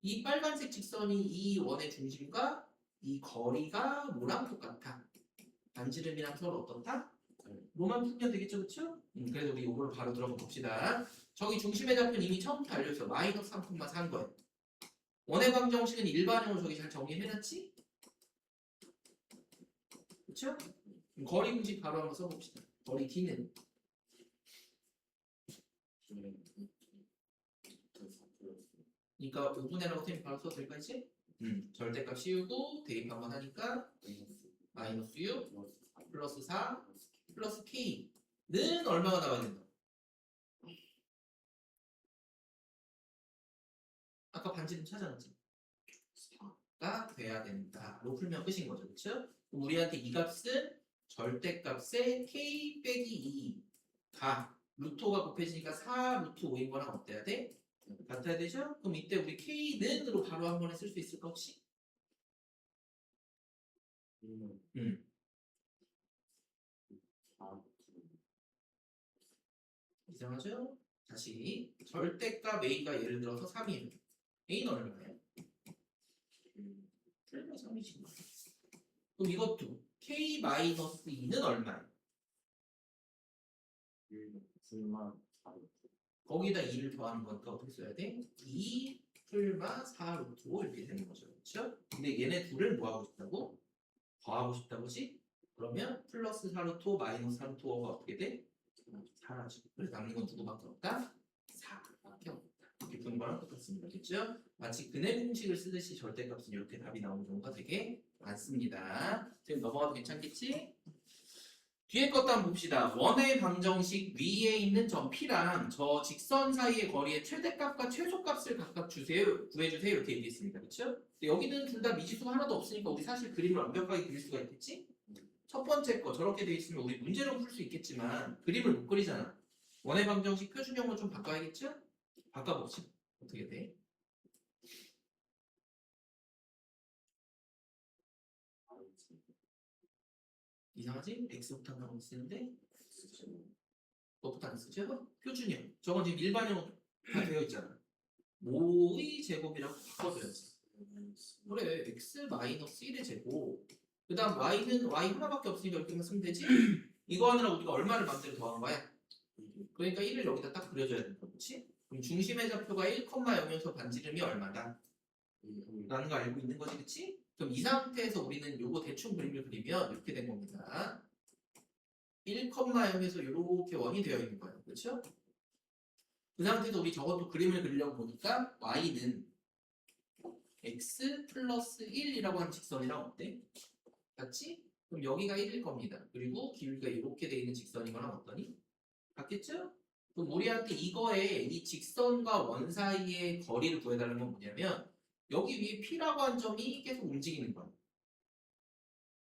이 빨간색 직선이 이 원의 중심과 이 거리가 뭐랑 똑같아? 반지름이랑 서로 어떻다? 뭐만 풀면 되겠죠, 그렇죠? 그래서 우리 이걸 바로 들어가 봅시다. 저기 중심의 좌표는 이미 처음부터 알려줬어. 마이너스 3,4인 거예요. 원의 방정식은 일반형으로 저기 잘 정리해놨지? 그렇죠? 거리 공식 바로 한번 써봅시다. 거리 D는 그러니까 5분의 라고 선생님 바로 써도 될까 이제? 절대값 씌우고 대입 한번 하니까 마이너스 6 플러스 4 플러스 K는 얼마가 나와야 된다? 아까 반지름 찾아놨지? 4가 돼야 된다로 풀면 끝인 거죠, 그렇죠? 우리한테 이 값은 절대값의 K 빼기 2가 루토가 곱해지니까 4 루트 5인 거랑 어때야 돼? 같아야 되죠? 그럼 이때 우리 K는으로 바로 한 번에 쓸 수 있을까 혹시? 이상하죠? 다시 절대값 A가 예를 들어서 3이에요. A는 얼마예요? 설마 3이지. 그럼 이것도 K-2는 얼마예요? 거기다 2를 더하는 거니까 어떻게 써야 돼? 2 풀마 4 루트 5 이렇게 되는 거죠. 그렇죠? 근데 얘네 둘을 뭐 하고 싶다고? 더하고 싶다고지? 그러면 플러스 4 루트 5 마이너스 4 루트 5가 어떻게 돼? 사라지고. 그래서 남는 건 누구밖에 없다? 4밖에 없다. 이렇게 푸는 거랑 똑같습니다. 그렇죠? 마치 근해 공식을 쓰듯이 절대값은 이렇게 답이 나오는 경우가 되게 많습니다. 지금 넘어가도 괜찮겠지? 뒤에 것도 한번 봅시다. 원의 방정식 위에 있는 점 P랑 저 직선 사이의 거리의 최대값과 최소값을 각각 구해주세요. 이렇게 얘기했습니다. 그렇죠? 여기는 둘 다 미지수가 하나도 없으니까 우리 사실 그림을 완벽하게 그릴 수가 있겠지? 첫 번째 거 저렇게 돼 있으면 우리 문제로 풀 수 있겠지만 그림을 못 그리잖아. 원의 방정식 표준형으로 좀 바꿔야겠죠? 바꿔봅시다. 어떻게 돼? 이상하지? X부터 나오고 쓰는데 그것부터 안 쓰죠? 표준형. 저건 지금 일반형 다 되어 있잖아. 모의 제곱이라고 바꿔줘야지. 그래, x 마이너스 1의 제곱. 그 다음 y는 y 하나밖에 없으니까 이렇게만 쓰면 되지? 이거 하느라 우리가 얼마를 맘대로 더한 거야? 그러니까 1을 여기다 딱 그려줘야 되는 거지? 그럼 중심의 좌표가 1,0에서 반지름이 얼마다? 라는 거 알고 있는 거지, 그치? 그럼 이 상태에서 우리는 요거 대충 그림을 그리면 이렇게 된 겁니다. 1,0에서 이렇게 원이 되어 있는 거예요. 그렇죠? 그 상태에서 우리 저것도 그림을 그리려고 보니까 y는 x 플러스 1이라고 하는 직선이랑 어때? 같지? 그럼 여기가 1일 겁니다. 그리고 길이가 이렇게 돼 있는 직선이거나 어떠니? 같겠죠? 그럼 우리한테 이거에 이 직선과 원 사이의 거리를 구해달라는 건 뭐냐면 여기 위에 P라고 한 점이 계속 움직이는 거야.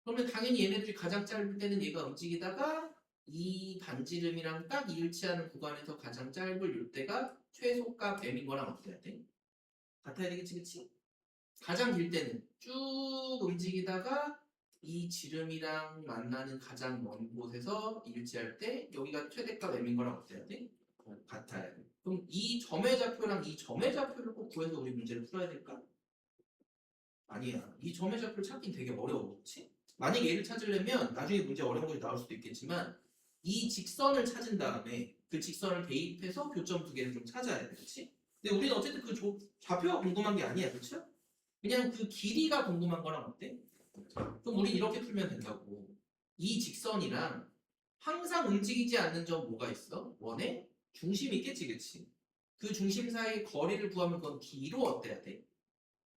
그러면 당연히 얘네들이 가장 짧을 때는 얘가 움직이다가 이 반지름이랑 딱 일치하는 구간에서 가장 짧을 이때가 최소값 m인 거랑 어때야 돼? 같아야 되겠지, 그치? 가장 길 때는 쭉 움직이다가 이 지름이랑 만나는 가장 먼 곳에서 일치할 때 여기가 최대값 m인 거랑 어때야 돼? 같아야 돼. 그럼 이 점의 좌표랑 이 점의 좌표를 꼭 구해서 우리 문제를 풀어야 될까? 아니야. 이 점의 좌표를 찾긴 되게 어려워. 그렇지? 만약에 얘를 찾으려면 나중에 문제 어려운 것이 나올 수도 있겠지만 이 직선을 찾은 다음에 그 직선을 대입해서 교점 두 개를 좀 찾아야 돼. 그렇지? 근데 우리는 어쨌든 그 좌표가 궁금한 게 아니야. 그렇죠? 그냥 그 길이가 궁금한 거랑 어때? 그럼 우린 이렇게 풀면 된다고. 이 직선이랑 항상 움직이지 않는 점 뭐가 있어? 원에 중심이 있겠지, 그치? 그 중심 사이의 거리를 구하면 그건 D로 어때야 돼?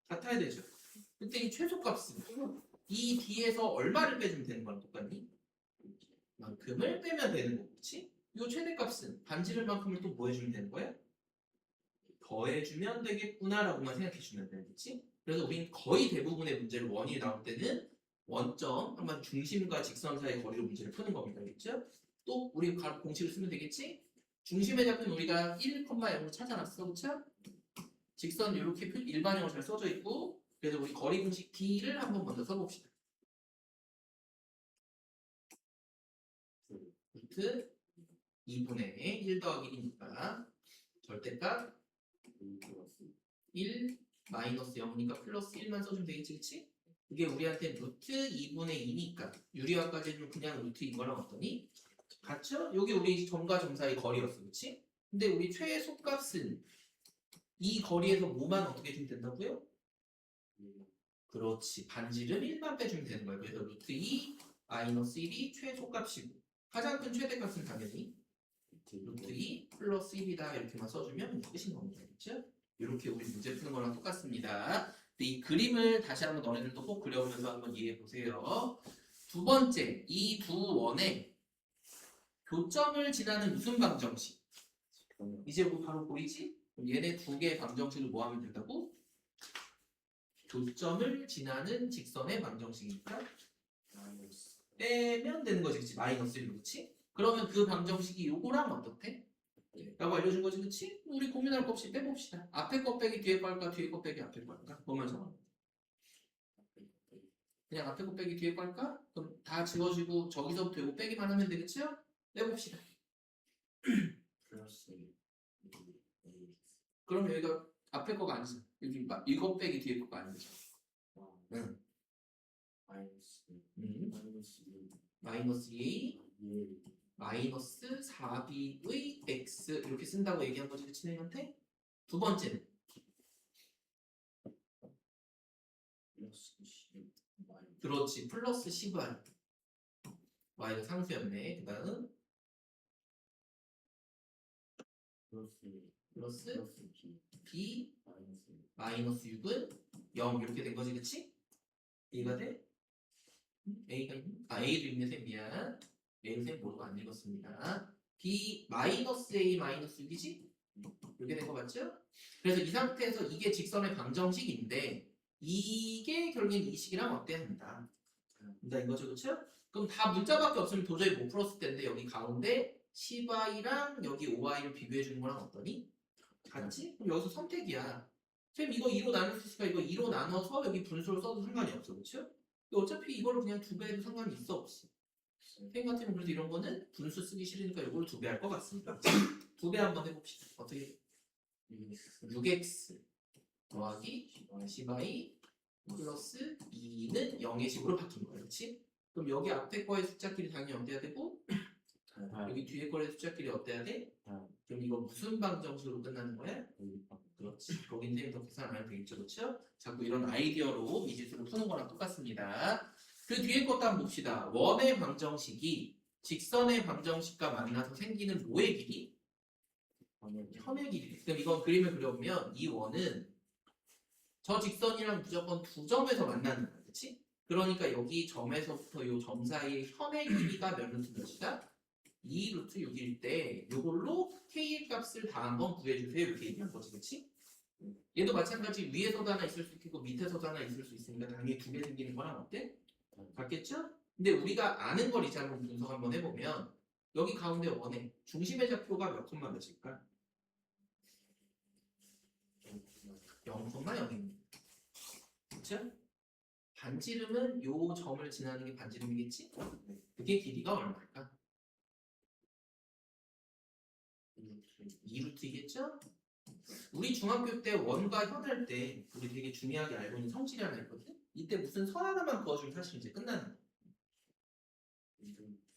같아야 되죠. 그때 이 최소값은 이 D에서 얼마를 빼주면 되는 거랑 똑같니? 만큼을 빼면 되는 거, 그치? 이 최대값은 반지름만큼을 또 뭐 해주면 되는 거야? 더해주면 되겠구나라고만 생각해주면 돼, 그치? 그래서 우린 거의 대부분의 문제를 원이 나올 때는 원점, 한번 중심과 직선 사이의 거리로 문제를 푸는 겁니다. 그렇죠? 또 우리 공식을 쓰면 되겠지? 중심의 좌표는 우리가 1,0로 찾아놨어. 그렇죠? 직선 이렇게 일반형으로 잘 써져 있고 그래서 우리 거리 공식 D를 한번 먼저 써봅시다. 루트 2분의 1 더하기 1이니까 절대값 1 마이너스 0이니까 플러스 1만 써주면 되겠지, 그치? 이게 우리한테 루트 2분의 2니까 유리화까지는 그냥 루트 이거랑 어떠니? 같죠? 여기 우리 점과 점 사이 거리였어, 그치? 근데 우리 최소값은 이 거리에서 뭐만 어떻게 주면 된다고요? 그렇지, 반지름 1만 빼주면 되는 거예요. 그래서 루트 2 마이너스 1이 최소값이고 가장 큰 최대값은 당연히 루트 2 플러스 1이다 이렇게만 써주면 끝인 겁니다, 그렇죠? 이렇게 우리 문제 푸는 거랑 똑같습니다. 근데 이 그림을 다시 한번 너네들도 꼭 그려보면서 한번 이해해 보세요. 두 번째, 이 두 원의 교점을 지나는 무슨 방정식? 이제 우리 바로 보이지? 그럼 얘네 두 개의 방정식을 뭐 하면 된다고? 교점을 지나는 직선의 방정식이니까 빼면 되는 거지, 그치? 마이너스 1로, 그치? 그러면 그 방정식이 요거랑 어떻대? 라고 알려준 거지, 그치? 우리 고민할 거 없이 빼봅시다. 앞에 거 빼기 뒤에 거 할까? 뒤에 거 빼기 앞에 거 할까? 뭐만 정하 그냥 앞에 거 빼기 뒤에 거 할까? 그럼 다 지워지고 저기서부터 이거 빼기만 하면 되겠죠? 빼봅시다. 그럼 여기가 앞에 거가 아니죠. 여기 이거 빼기 뒤에 거가 아니죠. 응. 마이너스 2 마이너스 4b의 x 이렇게 쓴다고 얘기한 거지, 그치? 내한테 두 번째는 그렇지, 플러스 10y y가 상수였네. 그 다음 플러스 b 마이너스 6은 0 이렇게 된 거지, 그치? 이해가 돼? A가 있는? A도 있는 셈 미안. A는 셈 모두 안 읽었습니다. B 마이너스 A 마이너스 6이지? 이렇게 된 거 맞죠? 그래서 이 상태에서 이게 직선의 방정식인데 이게 결국엔 이 식이랑 어때야 된다. 된다 이거죠, 그렇죠? 그럼 다 문자밖에 없으면 도저히 못 풀었을 텐데 여기 가운데 10y랑 여기 5y를 비교해 주는 거랑 어떠니? 같지? 그럼 여기서 선택이야. 쌤 이거 2로 나눌 수 있으니까 이거 2로 나눠서 여기 분수를 써도 상관이 없어, 그렇죠? 어차피 이거를 그냥 두 배 해도 상관이 있어 없어? 펜 같으면 그래도 이런 거는 분수 쓰기 싫으니까 이걸 2배 할 것 같습니다. 2배 한번 해봅시다. 어떻게? 6x 더하기 10y 플러스 2는 0의 식으로 바뀐 거예요. 그렇지? 그럼 여기 앞에 거의 숫자끼리 당연히 어때야 되고 여기 뒤에 거의 숫자끼리 어때야 돼? 그럼 이거 무슨 방정식으로 끝나는 거야? 그렇지. 거긴데 더 계산 안 해도 되겠죠. 그렇죠? 자꾸 이런 아이디어로 이 지수를 푸는 거랑 똑같습니다. 그 뒤에 것도 한번 봅시다. 원의 방정식이 직선의 방정식과 만나서 생기는 뭐의 길이? 현의 길이. 그럼 이건 그림을 그려보면 이 원은 저 직선이랑 무조건 두 점에서 만나는 거야. 그렇지? 그러니까 여기 점에서부터 이 점 사이의 현의 길이가 몇 루트 몇이다? 2 루트 6일 때 이걸로 K의 값을 다 한번 구해주세요. 이렇게 얘기한 거지. 그렇지? 얘도 마찬가지 위에서도 하나 있을 수 있고 밑에서도 하나 있을 수 있으니까 당연히 2개 생기는 거랑 어때? 같겠죠? 근데 우리가 아는 걸 이제 한번 분석 한번 해보면 여기 가운데 원의 중심의 좌표가 몇 콤마 몇일까? 0,0입니다. 그쵸? 반지름은 요 점을 지나는 게 반지름이겠지? 그게 길이가 얼마일까? 2루트이겠죠? 우리 중학교 때 원과 현 할 때 우리 되게 중요하게 알고 있는 성질이 하나 있거든? 이때 무슨 선 하나만 그어주면 사실 이제 끝나는 거야.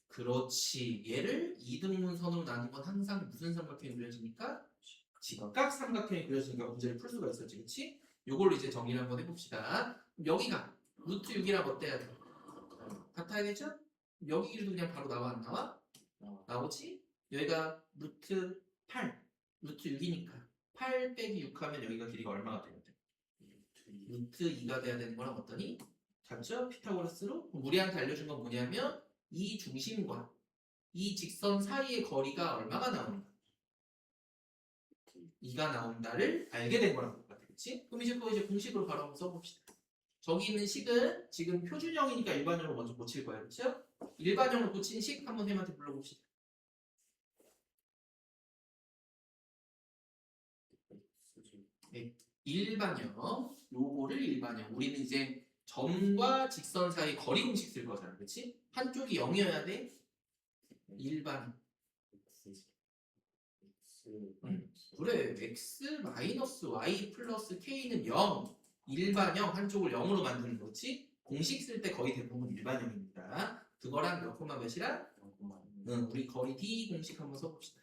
그렇지. 얘를 이등분선으로 나눈 건 항상 무슨 삼각형이 그려지니까? 직각 삼각형이 그려지니까 문제를 풀 수가 있었지. 그치? 요걸로 이제 정리를 한번 해봅시다. 여기가 루트 6이랑 어때야 돼? 같아야겠죠? 여기 길이도 그냥 바로 나와 안 나와? 나오지? 여기가 루트 8, 루트 6이니까 8 빼기 6 하면 여기가 길이가 얼마가 돼야 돼? 루트 2가 돼야 되는 거랑 어떠니? 같죠? 피타고라스로? 그럼 우리한테 알려준 건 뭐냐면 이 중심과 이 직선 사이의 거리가 얼마가 나온다? 2가 나온다를 알게 된 거랑 똑같아. 그치? 그럼 이제 그거 이제 공식으로 바로 한번 써봅시다. 저기 있는 식은 지금 표준형이니까 일반형으로 먼저 고칠 거예요. 그렇죠? 일반형으로 고친 식 한번 쌤한테 불러봅시다. 네, 일반형. 요거를 일반형. 우리는 이제 점과 직선 사이 거리 공식 쓸 거잖아. 그렇지? 한쪽이 0이어야 돼. 일반형. 그래. x 마이너스 y 플러스 k는 0. 일반형 한쪽을 0으로 만드는 거지. 공식 쓸 때 거의 대부분 일반형입니다. 그거랑 몇 콤마 몇이랑? 우리 거리 D 공식 한번 써봅시다.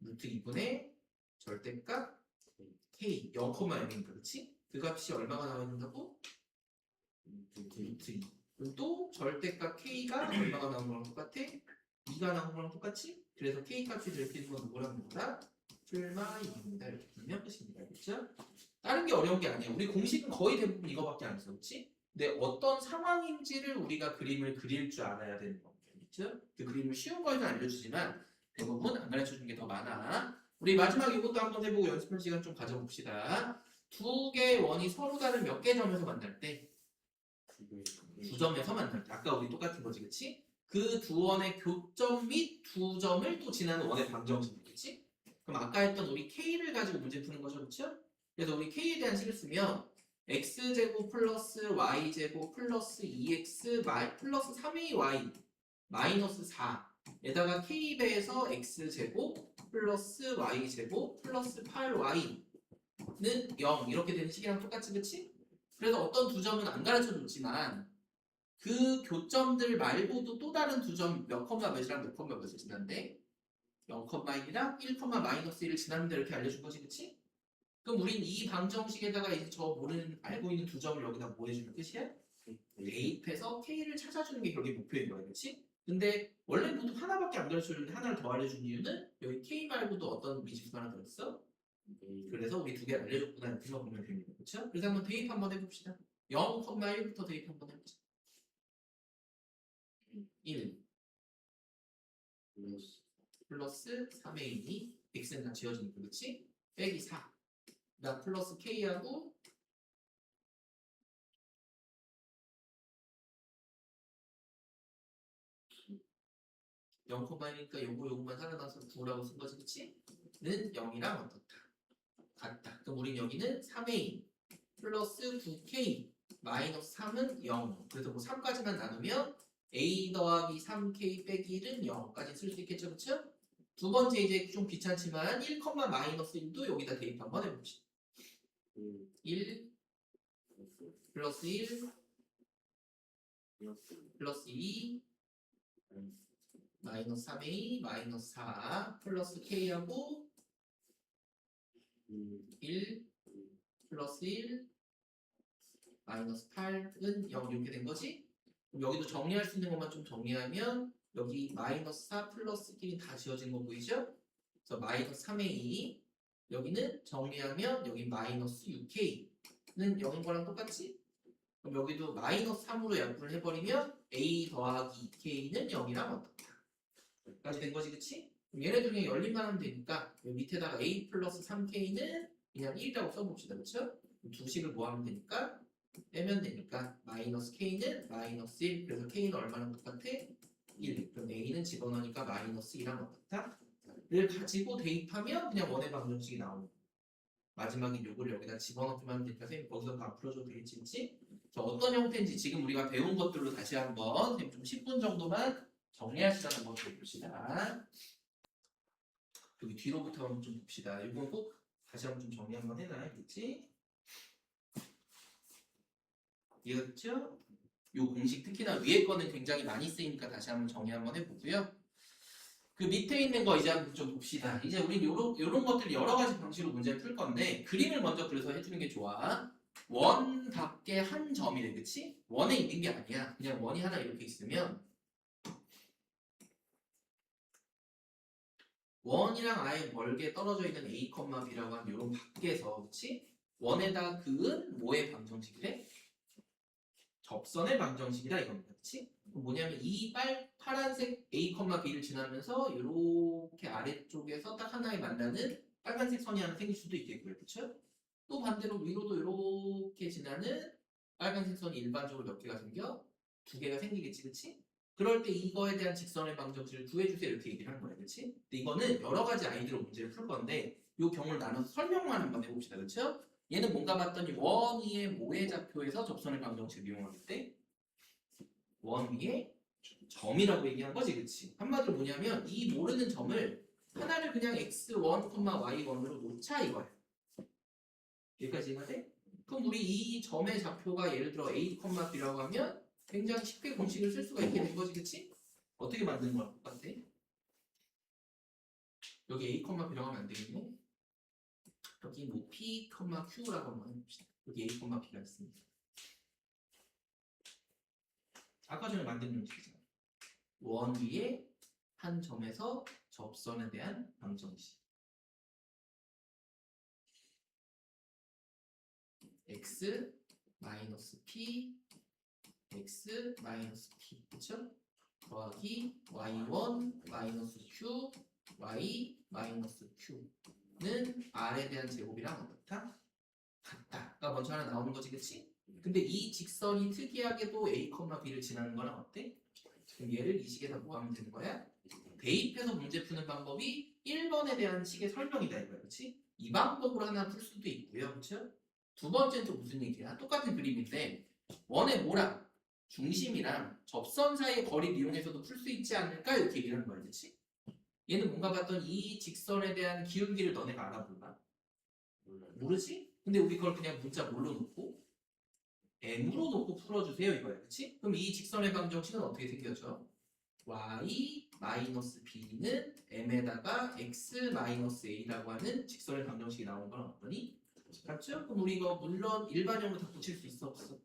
루트 2분의 절대값 K 0,0이니까 그렇지? 그 값이 얼마가 나와 있는다고? 루트 2. 그럼 또 절대값 K가 얼마가 나오는 거랑 똑같아? 2가 나오는 거랑 똑같이? 그래서 K 값이 이렇게 건 누구라는 거다? 풀마 2입니다. 이렇게 풀면 끝입니다. 알겠죠? 다른 게 어려운 게 아니에요. 우리 공식은 거의 대부분 이거밖에 안 써. 그렇지? 근데 어떤 상황인지를 우리가 그림을 그릴 줄 알아야 되는 거죠. 그렇죠? 그 그림을 쉬운 거에는 알려주지만 대부분 안 가르쳐주는 게 더 많아. 우리 마지막 이것도 한번 해보고 연습할 시간 좀 가져봅시다. 두 개의 원이 서로 다른 몇 개 점에서 만날 때? 두 점에서 만날 때. 아까 우리 똑같은 거지, 그치? 그 두 원의 교점 및 두 점을 또 지나는 원의 방정식이겠지? 그럼 아까 했던 우리 K를 가지고 문제 푸는 거죠, 그쵸? 그래서 우리 K에 대한 식을 쓰면 X제곱 플러스 Y제곱 플러스 2X 플러스 3AY 마이너스 4 에다가 K배에서 X제곱 플러스 Y제곱 플러스 8Y는 0 이렇게 되는 식이랑 똑같이 그치? 그래서 어떤 두 점은 안 가르쳐줬지만 그 교점들 말고도 또 다른 두 점 몇 컴마 몇이랑 몇 컴마 몇을 지난데 0,1이랑 1, 마이너스 1을 지났는데 이렇게 알려준 거지 그치? 그럼 우린 이 방정식에다가 이제 저 모르는 알고 있는 두 점을 여기다 뭐 해주면 끝이야? 대입해서 K를 찾아주는 게 결국에 목표인 거야 그치? 근데 원래 모두 하나밖에 안 가르쳐주는데 하나를 더 알려준 이유는 여기 K 말고도 어떤 미지수가 하나 더 있어? 그래서 우리 두 개 알려줬구나 이렇게만 보면 됩니다. 그렇죠? 그래서 한번 대입 한번 해봅시다. 0,1부터 대입 한번 해보자. 1 플러스 3a이 x는 다 지워지니까 그렇지? 빼기 4 그다음 플러스 k하고 0,1이니까 요거만 살아나서 9라고 쓴 거지 그치? 는 0이랑 어떻다? 같다. 그럼 우린 여기는 3a 플러스 9k 마이너스 3은 0. 그래서 뭐 3까지만 나누면 a 더하기 3k 빼기 1은 0까지 쓸 수 있겠죠, 그쵸? 두 번째 이제 좀 귀찮지만 1, 마이너스 1도 여기다 대입 한번 해봅시다. 1 플러스 1 플러스 2 마이너스 3a 마이너스 4 플러스 k하고 1 플러스 1 마이너스 8은 0 이렇게 된 거지? 그럼 여기도 정리할 수 있는 것만 좀 정리하면 여기 마이너스 4 플러스 1이 다 지워진 거 보이죠? 그래서 마이너스 3a 여기는 정리하면 여기 마이너스 6k는 0인 거랑 똑같지? 그럼 여기도 마이너스 3으로 약분을 해버리면 a 더하기 2k는 0이랑 어떻다? 까지 된 거지, 그치? 그럼 얘네들 그냥 열림만 하면 되니까 여기 밑에다가 a 플러스 3k는 그냥 1이라고 써봅시다, 그쵸? 두 식을 모아면 되니까 빼면 되니까 마이너스 k는 마이너스 1 그래서 k는 얼마나 똑같아? 1 그럼 a는 집어넣으니까 마이너스 2랑 어떻다? 를 가지고 대입하면 그냥 원의 방정식이 나오는 거야. 마지막에 요걸 여기다 집어넣기만 하면 되니까 선생님 거기서 다 풀어줘도 되겠지, 그치? 어떤 형태인지 지금 우리가 배운 것들로 다시 한번 선생님 좀 10분 정도만 정리할 시간 한번 봅시다. 여기 뒤로부터 한번 좀 봅시다. 이건 꼭 다시 한번 좀 정리 한번 해놔야겠지? 이해했죠? 요 공식 특히나 위에 거는 굉장히 많이 쓰이니까 다시 한번 정리 한번 해보고요. 그 밑에 있는 거 이제 한번 좀 봅시다. 이제 우리 요런 것들 여러 가지 방식으로 문제를 풀 건데 그림을 먼저 그려서 해주는 게 좋아. 원답게 한 점이래, 그치? 원에 있는 게 아니야. 그냥 원이 하나 이렇게 있으면 원이랑 아예 멀게 떨어져 있는 a, b라고 하는 요런 밖에서, 그치? 원에다 그은 뭐의 방정식이래? 접선의 방정식이다 이겁니다. 그치? 뭐냐면 이 파란색 a, b를 지나면서 이렇게 아래쪽에서 딱 하나에 만나는 빨간색 선이 하나 생길 수도 있겠고요. 그쵸? 또 반대로 위로도 이렇게 지나는 빨간색 선이 일반적으로 몇 개가 생겨? 2개가 생기겠지, 그치? 그럴 때 이거에 대한 직선의 방정식을 구해주세요 이렇게 얘기를 하는 거야, 그치? 근데 이거는 여러 가지 아이디로 문제를 풀 건데 이 경우를 나눠서 설명만 한번 해봅시다, 그쵸? 얘는 뭔가 봤더니 원 위의 모의 좌표에서 접선의 방정식을 이용할 때 원 위에 점이라고 얘기한 거지, 그치? 한마디로 뭐냐면 이 모르는 점을 하나를 그냥 x1, y1으로 놓자 이거야. 여기까지 이해가 돼? 그럼 우리 이 점의 좌표가 예를 들어 a, b라고 하면 굉장히 쉽게 공식을 쓸 수가 있게 된 거지, 그치? 어떻게 만드는 거야, 똑같아? 여기 a, b라고 하면 안 되겠네? 여기 뭐 p, q라고 한번 해봅시다. 여기 a, b가 있습니다. 아까 전에 만든 형식이잖아. 원 위에 한 점에서 접선에 대한 방정식. x 마이너스 p x 마이너스 p 그쵸? 더하기 y1 마이너스 q y 마이너스 q는 r에 대한 제곱이랑 어떻다? 같다가 먼저 하나 나오는 거지, 그치? 근데 이 직선이 특이하게도 a, b를 지나는 거랑 어때? 그럼 얘를 이 식에다 뭐 하면 되는 거야? 대입해서 문제 푸는 방법이 1번에 대한 식의 설명이다 이거야, 그치? 이 방법으로 하나 풀 수도 있고요, 그쵸? 두 번째는 또 무슨 얘기야? 똑같은 그림인데 원의 뭐랑 중심이랑 접선 사이의 거리를 이용해서도 풀 수 있지 않을까? 이렇게 얘기를 하는 거야, 그치? 얘는 뭔가 봤던 이 직선에 대한 기울기를 너네가 알아볼까? 모르지? 근데 우리 그걸 그냥 문자 뭘로 놓고 m으로 놓고 풀어주세요 이거야, 그치? 그럼 이 직선의 방정식은 어떻게 생겨져? y 마이너스 b는 m에다가 x 마이너스 a라고 하는 직선의 방정식이 나오는 건 어떠니? 맞죠? 그럼 우리 이거 물론 일반형으로 다 붙일 수 있어 없어?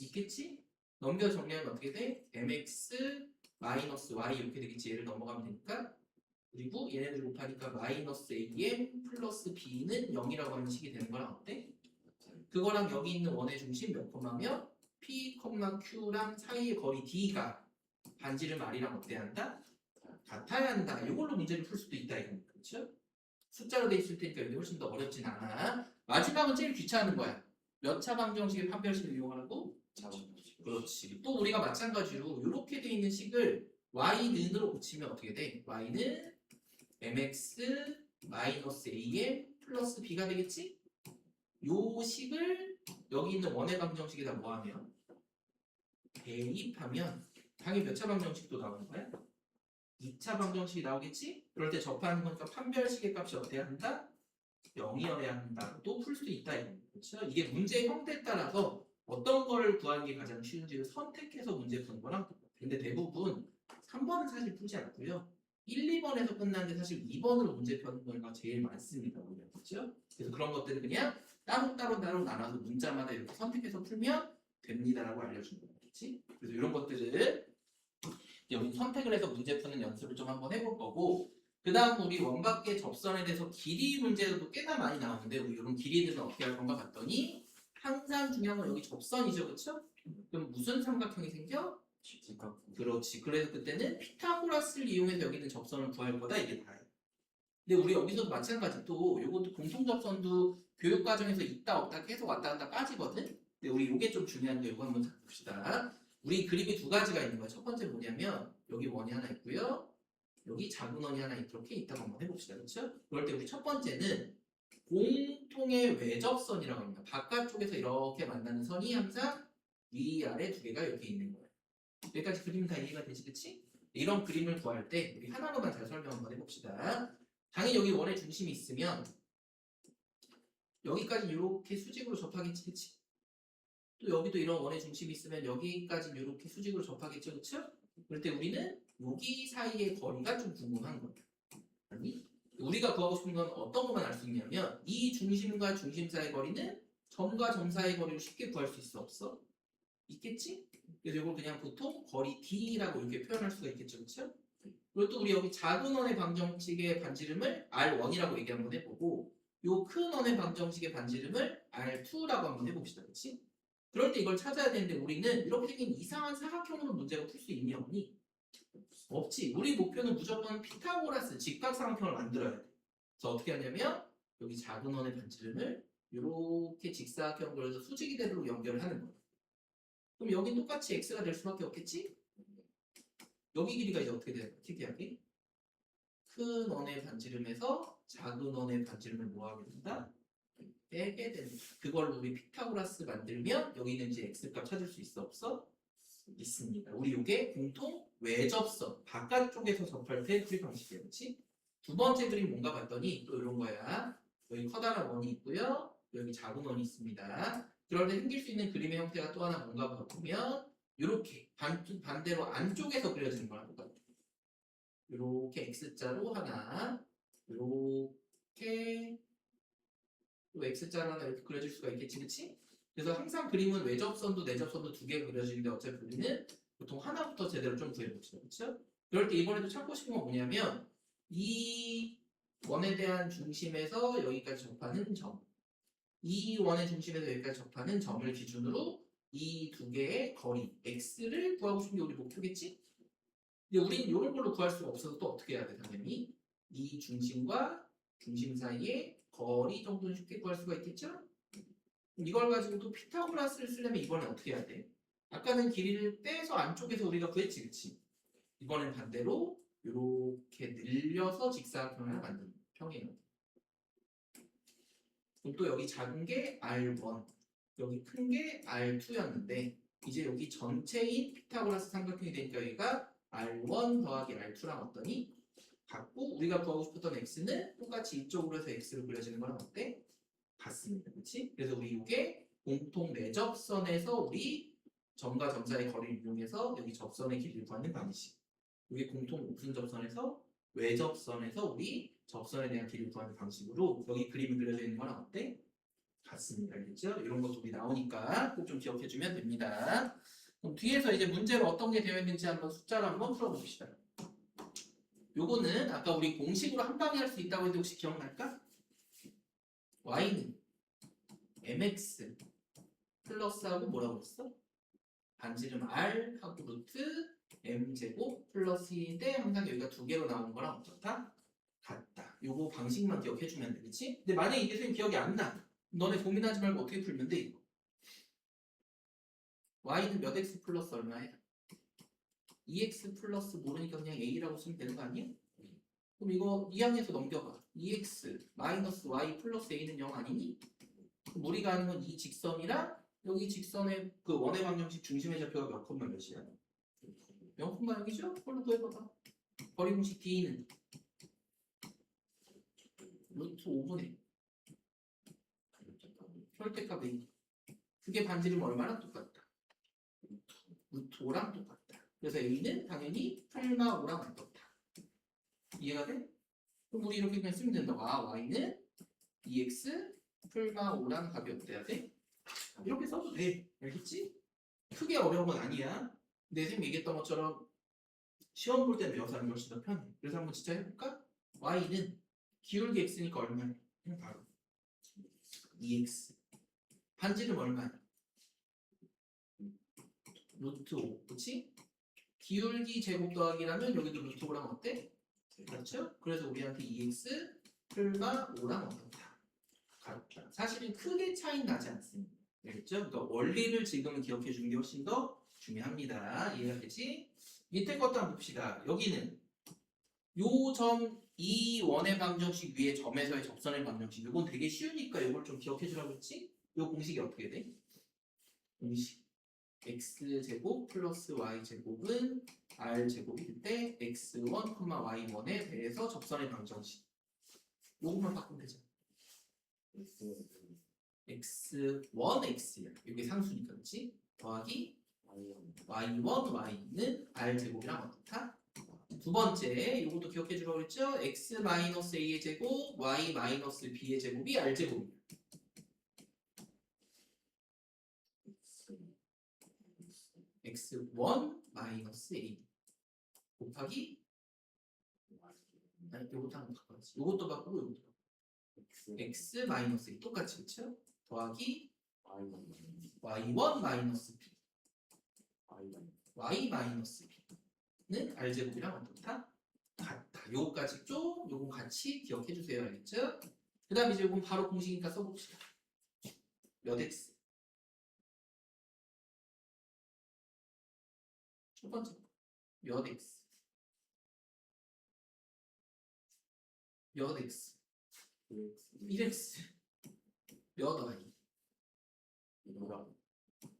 있겠지? 넘겨 정리하면 어떻게 돼? mx 마이너스 y 이렇게 되겠지. 얘를 넘어가면 되니까 그리고 얘네들 곱하니까 마이너스 am 플러스 b는 0이라고 하는 식이 되는 거랑 어때? 그거랑 여기 있는 원의 중심 몇 콤마면 p, q랑 사이의 거리 d가 반지름 r이랑 어때 한다? 같아야 한다. 이걸로 문제를 풀 수도 있다 이겁니다. 그렇죠? 숫자로 돼 있을 테니까 이게 훨씬 더 어렵진 않아. 마지막은 제일 귀찮은 거야. 몇 차 방정식의 판별식을 이용하라고? 그렇지. 또 우리가 마찬가지로 이렇게 돼 있는 식을 y는으로 고치면 어떻게 돼? y는 mx 마이너스 am 플러스 b가 되겠지? 요 식을 여기 있는 원의 방정식에다 뭐 하면 대입하면 당연히 몇 차 방정식도 나오는 거야? 2차 방정식이 나오겠지? 그럴 때 접하는 거니까 판별식의 값이 어때야 한다? 0이어야 한다도 풀 수 있다 이거. 그렇죠? 이게 문제의 형태에 따라서 어떤 거를 구하는 게 가장 쉬운지를 선택해서 문제 푸는 거랑 똑같아요. 근데 대부분 3번은 사실 풀지 않고요. 1, 2번에서 끝나는데 사실 2번으로 문제 푸는 거가 제일 많습니다. 그렇죠? 그래서 그런 것들을 그냥 따로 나눠서 문자마다 이렇게 선택해서 풀면 됩니다라고 알려주는 거겠지? 그래서 이런 것들을 여기 선택을 해서 문제 푸는 연습을 좀 한번 해볼 거고, 그 다음 우리 원각계 접선에 대해서 길이 문제도 꽤나 많이 나오는데 우리 이런 길이들은 어떻게 할 건가 봤더니 항상 중요한 건 여기 접선이죠, 그렇죠? 그럼 무슨 삼각형이 생겨? 직각. 그렇지. 그래서 그때는 피타고라스를 이용해서 여기 있는 접선을 구할 거다 이게 다예요. 근데 우리 여기서도 마찬가지 또 이것도 공통접선도 교육 과정에서 있다 없다 계속 왔다 갔다 빠지거든. 근데 우리 이게 좀 중요한 거 이거 한번 봅시다. 우리 그림이 두 가지가 있는 거야. 첫 번째 뭐냐면 여기 원이 하나 있고요. 여기 작은 원이 하나 이렇게 있다고 한번 해봅시다. 그렇죠? 그럴 때 우리 첫 번째는 공통의 외접선이라고 합니다. 바깥쪽에서 이렇게 만나는 선이 항상 위아래 두 개가 여기 있는 거예요. 여기까지 그림 다 이해가 되지, 그치? 이런 그림을 구할 때 우리 하나로만 잘 설명 한번 해봅시다. 당연히 여기 원의 중심이 있으면 여기까지 이렇게 수직으로 접하겠지, 그치? 또 여기도 이런 원의 중심이 있으면 여기까지 이렇게 수직으로 접하겠죠, 그쵸? 그럴 때 우리는 여기 사이의 거리가 좀 궁금한 거예요. 아니, 우리가 구하고 싶은 건 어떤 것만 알 수 있냐면 이 중심과 중심 사이의 거리는 점과 점 사이의 거리를 쉽게 구할 수 있어, 없어? 있겠지? 그래서 이걸 그냥 보통 거리 D라고 이렇게 표현할 수가 있겠죠, 그렇죠? 그리고 또 우리 여기 작은 원의 방정식의 반지름을 R1이라고 얘기 한번 해보고 요 큰 원의 방정식의 반지름을 R2라고 한번 해봅시다, 그렇지? 그럴 때 이걸 찾아야 되는데 우리는 이렇게 생긴 이상한 사각형으로 문제를 풀 수 있니 없니? 없지. 우리 목표는 무조건 피타고라스 직각삼각형을 만들어야 돼. 그래서 어떻게 하냐면 여기 작은 원의 반지름을 이렇게 직사각형 그려서 수직 이대로 연결을 하는 거야. 그럼 여기 똑같이 x가 될 수밖에 없겠지? 여기 길이가 이제 어떻게 돼요? 특이하게 큰 원의 반지름에서 작은 원의 반지름을 뭐하게 된다? 빼게 된다. 그걸 우리 피타고라스 만들면 여기 있는 이제 x값 찾을 수 있어 없어? 있습니다. 우리 이게 공통 외접선 바깥쪽에서 접할 때 풀이 방식이에요. 그렇지? 두 번째 그림 뭔가 봤더니 또 이런 거야. 여기 커다란 원이 있고요. 여기 작은 원이 있습니다. 그럴 때 생길 수 있는 그림의 형태가 또 하나 뭔가 보면 이렇게 반대로 안쪽에서 그려지는 거랑 똑같아요. 이렇게 X자로 하나, 이렇게 또 X자로 하나 이렇게 그려질 수가 있겠지, 그렇지? 그래서 항상 그림은 외접선도 내접선도 두 개 그려지는데 어차피 우리는 보통 하나부터 제대로 좀 구해봅시다, 그렇죠? 그럴 때 이번에도 찾고 싶은 건 뭐냐면 이 원에 대한 중심에서 여기까지 접하는 점, 이 원의 중심에서 여기까지 접하는 점을 기준으로 이 두 개의 거리 x를 구하고 싶은 게 우리 목표겠지? 근데 우리는 이런 걸로 구할 수가 없어서 또 어떻게 해야 돼? 당연히 이 중심과 중심 사이의 거리 정도는 쉽게 구할 수가 있겠죠? 이걸 가지고 또 피타고라스를 쓰려면 이번엔 어떻게 해야 돼? 아까는 길이를 빼서 안쪽에서 우리가 구했지, 그치? 이번엔 반대로 이렇게 늘려서 직사각형을 하나 만드는 평행형. 그럼 또 여기 작은 게 R1, 여기 큰 게 R2였는데 이제 여기 전체인 피타고라스 삼각형이 되니까 여기가 R1 더하기 R2랑 어떠니? 같고 우리가 구하고 싶었던 X는 똑같이 이쪽으로 해서 X로 그려지는 거랑 어때? 같습니다. 그렇지? 그래서 우리 이게 공통 내접선에서 우리 점과 점 사이의 거리를 이용해서 여기 접선의 길이를 구하는 방식. 이게 공통 오픈 접선에서 외접선에서 우리 접선에 대한 길이를 구하는 방식으로 여기 그림이 그려져 있는 거랑 어때? 같습니다. 알겠죠? 이런 것도 우리 나오니까 꼭 좀 기억해 주면 됩니다. 그럼 뒤에서 이제 문제로 어떤 게 되어 있는지 한번 숫자로 한번 풀어봅시다. 요거는 아까 우리 공식으로 한 방에 할 수 있다고 했는데 혹시 기억날까? y는 mx 플러스하고 뭐라고 했어? 반지름 r 하고 루트 m제곱 플러스 2인데 항상 여기가 두 개로 나오는 거랑 어떻다? 같다. 요거 방식만 기억해 주면 되겠지? 근데 만약에 이게 선생님 기억이 안 나. 너네 고민하지 말고 어떻게 풀면 돼 이거? y는 몇 x 플러스 얼마야? 2x 플러스 모르니까 그냥 a라고 쓰면 되는 거 아니야? 그럼 이거 2항에서 넘겨봐. 2x 마이너스 y 플러스 a는 0 아니니? 그럼 우리가 하는 건 이 직선이랑 여기 직선의 그 원의 방정식 중심의 좌표가 몇 콤마 몇이야? 0,0이죠? 그걸로 구해봐봐. 거리 공식 D는 루트 5분의 혈대값 A. 그게 반지름 얼마나 똑같다? 루트 5랑 똑같다. 그래서 A는 당연히 8마 5랑 똑같다. 이해가 돼? 그럼 우리 이렇게 그냥 쓰면 된다. Y는 2x 풀마 5랑 값이 어때야 돼? 이렇게 써도 돼. 알겠지? 크게 어려운 건 아니야. 내 쌤이 얘기했던 것처럼 시험 볼 때 배워서 하는 게 훨씬 더 편해. 그래서 한번 진짜 해볼까? Y는 기울기 x니까 얼마야? 그냥 바로 2x. 반지름 얼마야? 루트 5. 그치? 기울기 제곱 더하기라면 여기도 루트 5랑 어때? 그렇죠? 그래서 우리한테 2x 풀마 5랑 어떻다? 가볍다. 사실은 크게 차이 나지 않습니다. 알겠죠? 그러니까 원리를 지금은 기억해 주는 게 훨씬 더 중요합니다. 이해가 되지? 밑에 것도 한번 봅시다. 여기는 요 점 이 원의 방정식 위에 점에서의 접선의 방정식. 이건 되게 쉬우니까 이걸 좀 기억해 주라고 했지? 요 공식이 어떻게 돼? 공식 x제곱 플러스 y제곱은 r제곱일 때 x1, y1에 대해서 접선의 방정식. 요것만 바꾸면 되잖아. x1, x야. 이게 상수니까 그렇지? 더하기 y1, y는 r제곱이랑 어떻다? 두 번째, 이것도 기억해 주라고 그랬죠? x-a의 제곱, y-b의 제곱이 r제곱이야. x1 마이너스 a 곱하기 아니 요것도 한번 바꿔야지. 요것도 바꾸고 요것도 바꾸고 x 마이너스 a 똑같이 그쵸? 더하기 y1 마이너스 b y 마이너스 b는 r제곱이랑 어떻다? 같다. 요거까지 좀 요거 같이 기억해 주세요. 알겠죠? 그 다음 이제 요건 바로 공식이니까 써봅시다. 몇 x? 첫 번째 몇 x 몇 x 1x 몇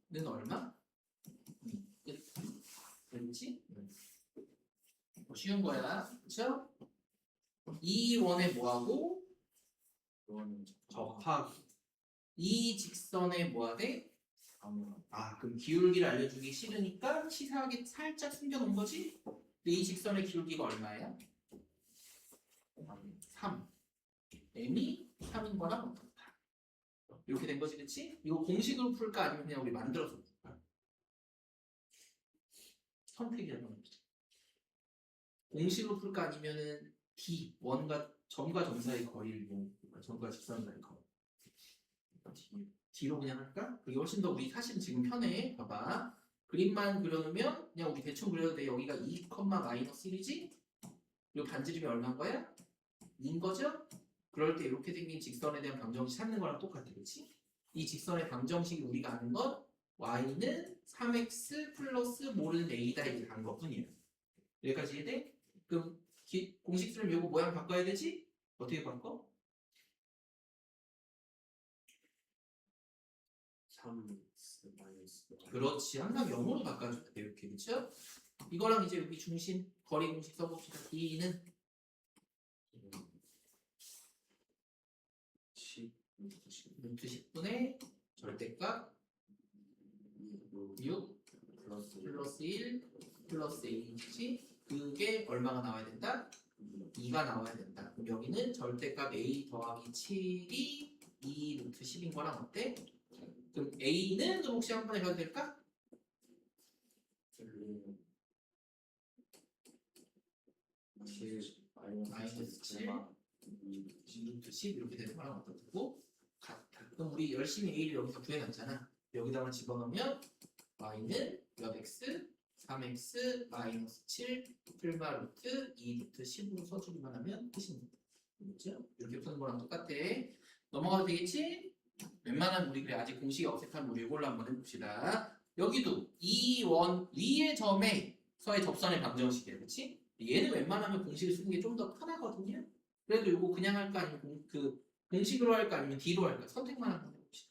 y는 얼마? 끝. 그렇지? 쉬운 거야. 그쵸? 이 원에 뭐하고 접하기 이 직선에 뭐하대? 그럼 기울기를 알려주기 싫으니까 치사하게 살짝 숨겨놓은 거지? 근데 이 직선의 기울기가 얼마야? 3. m이 3인 거랑 어떻다? 이렇게 된 거지, 그치? 이거 공식으로 풀까 아니면 그냥 우리 만들어서 풀까? 선택이라는 거지. 공식으로 풀까 아니면은 D, 원과 점과 점 사이 거리를 점과 직선 사이 거리. D로 그냥 할까? 그게 훨씬 더 우리 사실은 지금 편해. 봐봐. 그림만 그려놓으면 그냥 우리 대충 그려도 돼. 여기가 2, 마이너스 1이지? 그리고 반지름이 얼마인 거야? 2인 거죠? 그럴 때 이렇게 생긴 직선에 대한 방정식 찾는 거랑 똑같아. 그치? 이 직선의 방정식이 우리가 아는 건 y는 3x 플러스 모르는 a다 이렇게 간 것뿐이에요. 여기까지 이해돼? 그럼 공식 쓰려면 이거 모양 바꿔야 되지? 어떻게 바꿔? 3x 마이너스 그렇지. 항상 0으로 바꿔줘야 돼. 이렇게. 그쵸? 이거랑 이제 여기 중심 거리 공식 써봅시다. D는 10 루트 10분의 절대값 6 플러스 1 플러스 a지. 그게 얼마가 나와야 된다? 2가 나와야 된다. 그럼 여기는 절대값 a 더하기 7이 2 루트 10인 거랑 어때? 그럼 a는 혹시 한 번에 해도 될까? 마이너스 7 루트 10 이렇게 되는 거랑 어떻고? 같다. 그럼 우리 열심히 a를 여기서 구해놨잖아. 여기다가 집어넣으면 y는 몇 x? 3x 마이너스 7 풀마 루트 2 루트 10으로 써주기만 하면 끝입니다. 그렇죠? 이렇게 푸는 거랑 똑같아. 넘어가도 되겠지? 웬만하면 우리 그래 아직 공식이 어색한 우리 이걸로 한번 해봅시다. 여기도 이 원 위의 점에서의 접선의 방정식이야, 그렇지? 얘는 웬만하면 공식을 쓰는 게 좀 더 편하거든요. 그래도 이거 그냥 할까 아니면 공식으로 할까 아니면 D로 할까 선택만 한번 해봅시다.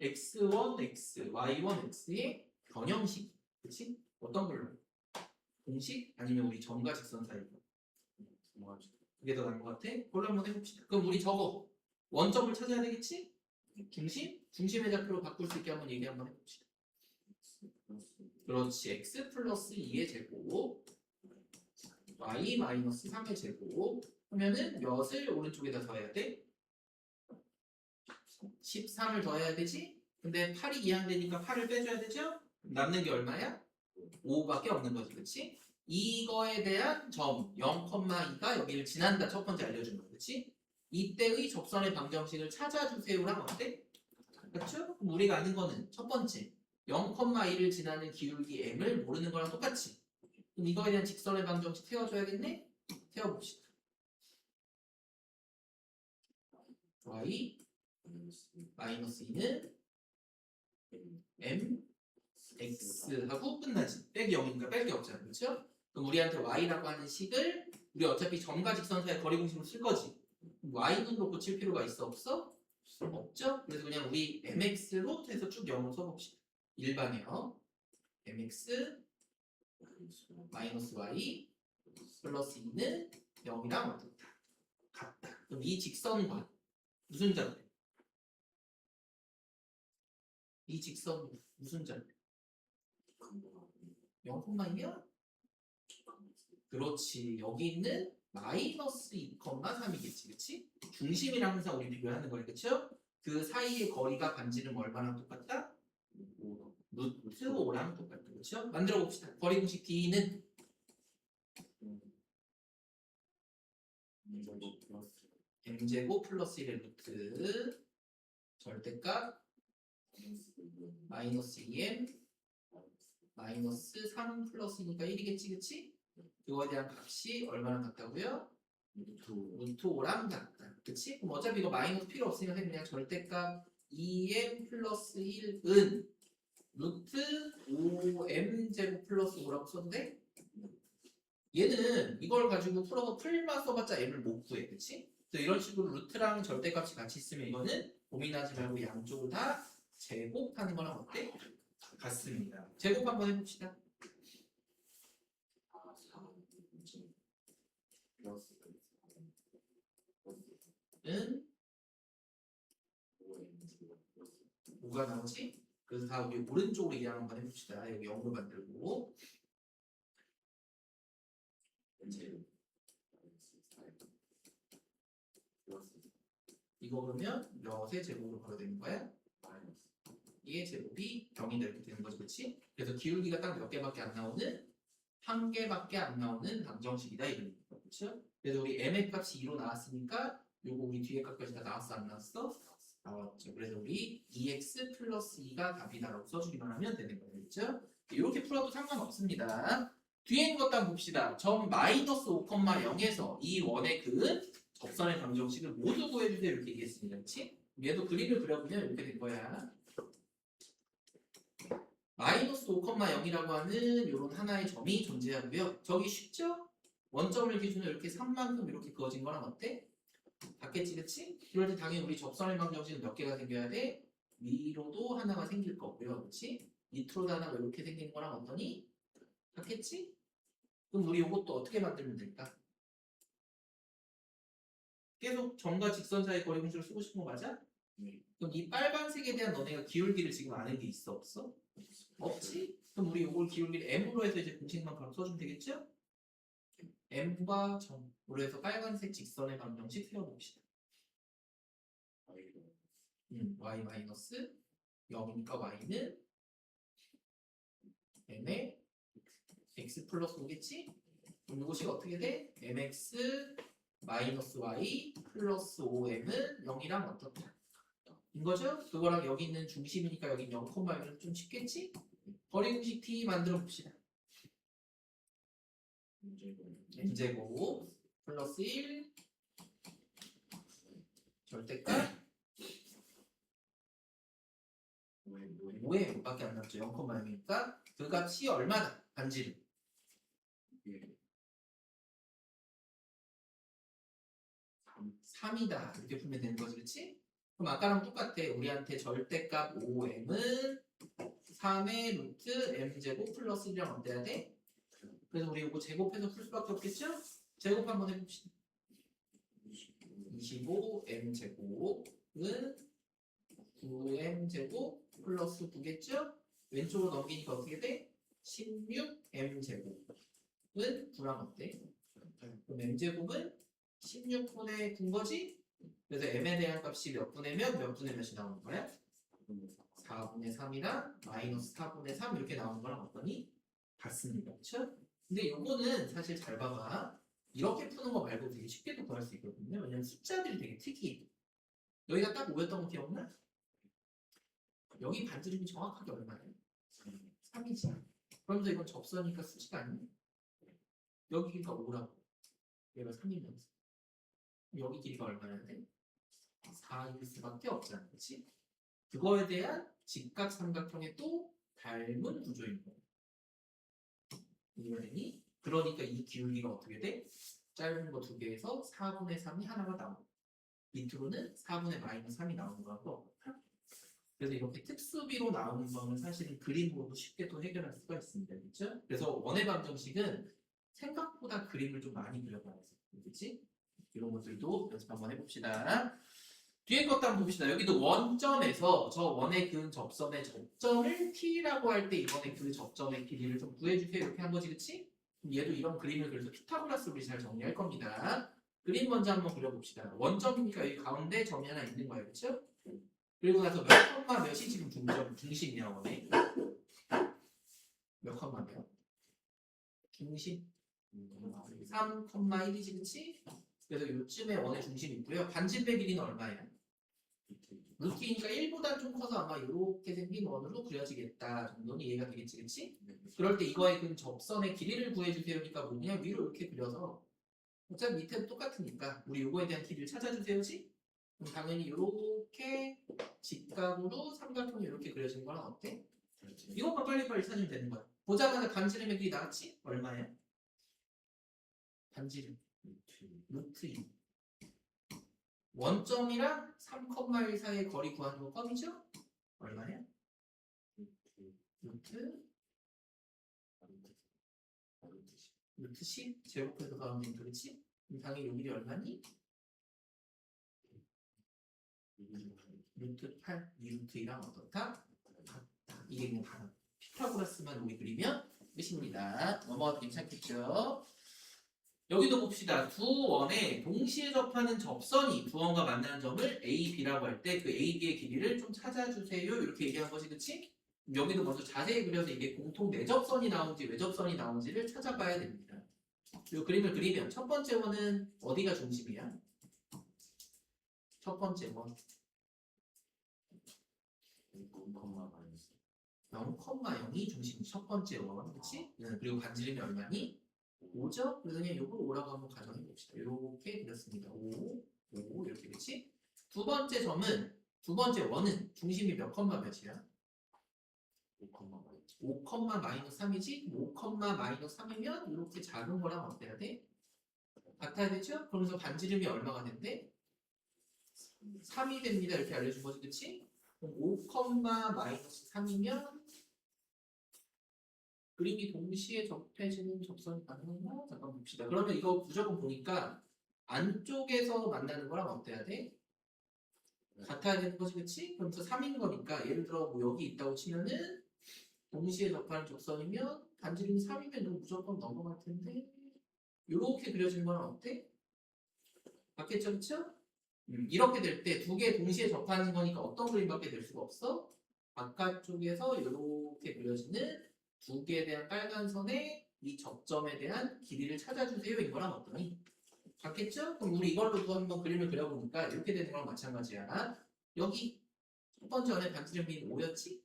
x1, x, y1, x의 변형식. 그치? 어떤 걸로? 공식? 아니면 우리 점과 직선 사이? 그게 더 나은 것 같아? 그걸로 한번 해봅시다. 그럼 우리 저거 원점을 찾아야 되겠지? 중심? 중심의 좌표로 바꿀 수 있게 한번 얘기 한번 해봅시다. 그렇지. x 플러스 2의 제곱 y 마이너스 3의 제곱 하면은 몇을 오른쪽에다 더해야 돼? 13을 더해야 되지? 근데 8이 이항되니까 8을 빼줘야 되죠? 남는 게 얼마야? 5밖에 없는 거지, 그치? 이거에 대한 점 0,2가 여기를 지난다 첫 번째 알려준 거, 그치? 이때의 접선의 방정식을 찾아주세요랑 어때? 그렇죠? 그럼 우리가 아는 거는 첫 번째 0,2를 지나는 기울기 m을 모르는 거랑 똑같이 그럼 이거에 대한 직선의 방정식 세워줘야겠네? 세워봅시다. y 마이너스 2는 m x하고 끝나지. 빼기 0이니까 뺄 게 없잖아. 그렇죠? 그럼 우리한테 y라고 하는 식을 우리 어차피 점과 직선 사이 거리 공식으로 쓸 거지. y는로 고칠 필요가 있어 없어? 없죠? 그래서 그냥 우리 mx로 해서 쭉 0으로 써봅시다. 일반형 mx 마이너스 y 플러스 2는 0이랑 어떻다? 같다. 그럼 이 직선과 무슨 자리? 이 직선 무슨 자리? 0,2야? 그렇지. 여기 있는 마이너스 2,3이겠지. 그치? 중심이랑 항상 우리 비교하는 거야. 그쵸? 그 사이의 거리가 반지름 얼마랑 똑같다? 루트 5랑 똑같다. 그쵸? 만들어 봅시다. 거리 공식 D는 m제곱 플러스 1의 루트 절대값 마이너스 2m 마이너스 3 플러스니까 1이겠지. 그치? 그거에 대한 값이 얼마나 같다고요? 루트 5랑 같다. 그치? 그럼 어차피 이거 마이너스 필요 없으니까 그냥 절대값 2m 플러스 1은 루트 5m 제곱 플러스 5라고 써도 돼? 얘는 이걸 가지고 풀어서 풀만 써봤자 m을 못 구해. 그치? 그래서 이런 식으로 루트랑 절대값이 같이 있으면 이거는 고민하지 말고 양쪽을 다 제곱하는 거랑 어때? 같습니다. 제곱 한번 해봅시다. 는 뭐가 나오지? 그래서 다 우리 오른쪽으로 이양 한번 해봅시다. 여기 0로 만들고 이거 그러면 몇의 제곱으로 걸어되는 거야? 이의 제곱이 0이다 이렇게 되는 거지, 그렇지? 그래서 기울기가 딱 몇 개밖에 안 나오는 한 개밖에 안 나오는 방정식이다 이런 거, 그렇죠? 그래서 우리 m의 값이 2로 나왔으니까 요거 우리 뒤에 값까지 다 나왔어 안 나왔어? 나왔죠. 그래서 우리 2x 플러스 2가 답이다라고 써주기만 하면 되는 거예요, 그렇죠? 이렇게 풀어도 상관없습니다. 뒤에 있는 것도 한번 봅시다. 점 마이너스 5,0에서 이 원의 그 접선의 방정식을 모두 구해주세요 이렇게 얘기했습니다, 그렇지? 얘도 그림을 그려보면 이렇게 된 거야. 마이너스 5,0이라고 하는 이런 하나의 점이 존재하고요. 저기 쉽죠? 원점을 기준으로 이렇게 3만큼 이렇게 그어진 거랑 어때? 같겠지, 그치? 그럴 때 당연히 우리 접선의 방정식은 몇 개가 생겨야 돼? 위로도 하나가 생길 거고요, 그치? 밑으로도 하나가 이렇게 생긴 거랑 어떠니? 같겠지? 그럼 우리 이것도 어떻게 만들면 될까? 계속 점과 직선 사이 거리 공식을 쓰고 싶은 거 맞아? 그럼 이 빨간색에 대한 너네가 기울기를 지금 아는 게 있어 없어? 없지? 그럼 우리 이걸 기울기를 m으로 해서 이제 공식만 바로 써주면 되겠죠? m과 점으로 해서 빨간색 직선의 방정식 세워봅시다. y 마이너스 0이니까 y는 m의 x 플러스 5겠지? 그럼 이것이 어떻게 돼? mx 마이너스 y 플러스 5m은 0이랑 어떻다? 인거죠? 그거랑 여기 있는 중심이니까 여기 0,1은 좀 쉽겠지? 거리 공식 t 만들어 봅시다. m제곱 플러스 1 절대값 5에 5밖에 안 남죠. 0,1이니까 그 값이 얼마다? 반지름 3이다 이렇게 풀면 되는 거지, 그렇지? 그럼 아까랑 똑같아. 우리한테 절대값 5m은 3의 루트 m제곱 플러스 1이랑 어때야 돼? 그래서 우리 이거 제곱해서 풀 수밖에 없겠죠? 제곱 한번 해봅시다. 25m제곱은 9m제곱 플러스 9겠죠? 왼쪽으로 넘기니까 어떻게 돼? 16m제곱은 9랑 어때? 그럼 m제곱은 16분의 9인 거지? 그래서 m에 대한 값이 몇 분의 몇 분의 몇이 나오는 거야? 4분의 3이랑 마이너스 4분의 3 이렇게 나오는 거랑 어떠니? 같습니다. 그렇죠? 근데 요거는 사실 잘 봐봐. 이렇게 푸는 거 말고 되게 쉽게도 구할 수 있거든요. 왜냐면 숫자들이 되게 특이해. 여기가 딱 5였던 거 기억나? 여기 반지름이 정확하게 얼마예요? 3이지. 그러면서 이건 접선이니까 수치가 아니네. 여기가 5라고. 얘가 3이면서. 여기 길이가 얼마나 돼? 4일 수밖에 없잖아. 그렇지? 그거에 대한 직각삼각형의 또 닮은 구조인 거야. 이해되니? 그러니까 이 기울기가 어떻게 돼? 짧은 거 두 개에서 4분의 3이 하나가 나오고 밑으로는 4분의 마이너스 3이 나오는 거고. 그래서 이렇게 특수비로 나오는 거는 사실은 그림으로도 쉽게 또 해결할 수가 있습니다. 그렇죠? 그래서 원의 방정식은 생각보다 그림을 좀 많이 그려봐야 돼. 그렇지? 이런 것들도 연습 한번 해봅시다. 뒤에 것도 한번 봅시다. 여기도 원점에서 저 원의 그 접선의 접점을 t라고 할 때 이번에 그 접점의 길이를 좀 구해주세요. 이렇게 한 거지, 그치? 그럼 얘도 이런 그림을 그려서 피타고라스 우리 잘 정리할 겁니다. 그림 먼저 한번 그려봅시다. 원점이니까 여기 가운데 점이 하나 있는 거예요, 그쵸? 그리고 나서 몇 컴마 몇이 지금 중심이야, 원에? 몇 컴마 몇? 중심? 3,1이지, 그치? 그래서 요쯤에 원의 중심이 있고요. 반지름의 길이는 얼마예요? 루트이니까 1보다 좀 커서 아마 이렇게 생긴 원으로 그려지겠다 정도는 이해가 되겠지, 그치? 그럴 때 이거의 그 접선의 길이를 구해주세요. 그러니까 뭐냐? 위로 이렇게 그려서 어차피 밑에도 똑같으니까 우리 요거에 대한 길이를 찾아주세요지? 그럼 당연히 이렇게 직각으로 삼각형이 이렇게 그려지는 거랑 어때? 이것만 빨리빨리 찾으면 되는 거야. 보자마자 반지름의 길이 나왔지? 얼마야? 반지름 루트 2 원점이랑 3,1 사이의 거리 구하는 거 껌이죠? 얼마야? 루트 10 제곱해서 더하면 되니까 그렇지? 그럼 당연히 요 길이 얼마니? 루트 8 2루트 2랑 어떻다? 같다. 이게 그냥 다 피타고라스만 우리 그리면 끝입니다. 넘어가도 괜찮겠죠? 여기도 봅시다. 두 원에 동시에 접하는 접선이 두 원과 만나는 점을 A, B라고 할 때 그 A, B의 길이를 좀 찾아주세요. 이렇게 얘기한 것이 그치? 여기도 먼저 자세히 그려서 이게 공통 내접선이 나온지 외접선이 나온지를 찾아봐야 됩니다. 이 그림을 그리면 첫 번째 원은 어디가 중심이야? 첫 번째 원 0,0이 중심 첫 번째 원, 그치? 그리고 반지름이 얼마니? 5죠? 그래서 그냥 이걸 5라고 한번 가정해 봅시다. 이렇게 그렸습니다. 5, 5 이렇게 그치? 두 번째 점은 두 번째 원은 중심이 몇 컴마 몇이야? 5 컴마 마이너스 3이지? 5 컴마 마이너스 3이면 이렇게 작은 거랑 어때야 돼? 같아야 되죠? 그러면서 반지름이 얼마가 된대? 3이 됩니다. 이렇게 알려준 거지, 그치? 5 컴마 마이너스 3이면 그림이 동시에 접해지는 접선이 가능한가? 잠깐 봅시다. 그러면 이거 무조건 보니까 안쪽에서 만나는 거랑 어때야 돼? 같아야 되는 거지, 그치? 그러면서 3인 거니까 예를 들어 뭐 여기 있다고 치면은 동시에 접하는 접선이면 반지름이 3이면 이거 무조건 넘어갈 텐데 이렇게 그려지는 거랑 어때? 맞겠죠, 그쵸? 이렇게 될 때 두 개 동시에 접하는 거니까 어떤 그림밖에 될 수가 없어? 바깥쪽에서 이렇게 그려지는 두 개에 대한 빨간 선의 이 접점에 대한 길이를 찾아주세요. 이거랑 어떠니? 같겠죠? 그럼 우리 이걸로도 한번 그림을 그려보니까 이렇게 되는 거랑 마찬가지야. 여기 첫 번째 원의 반지름이 5였지?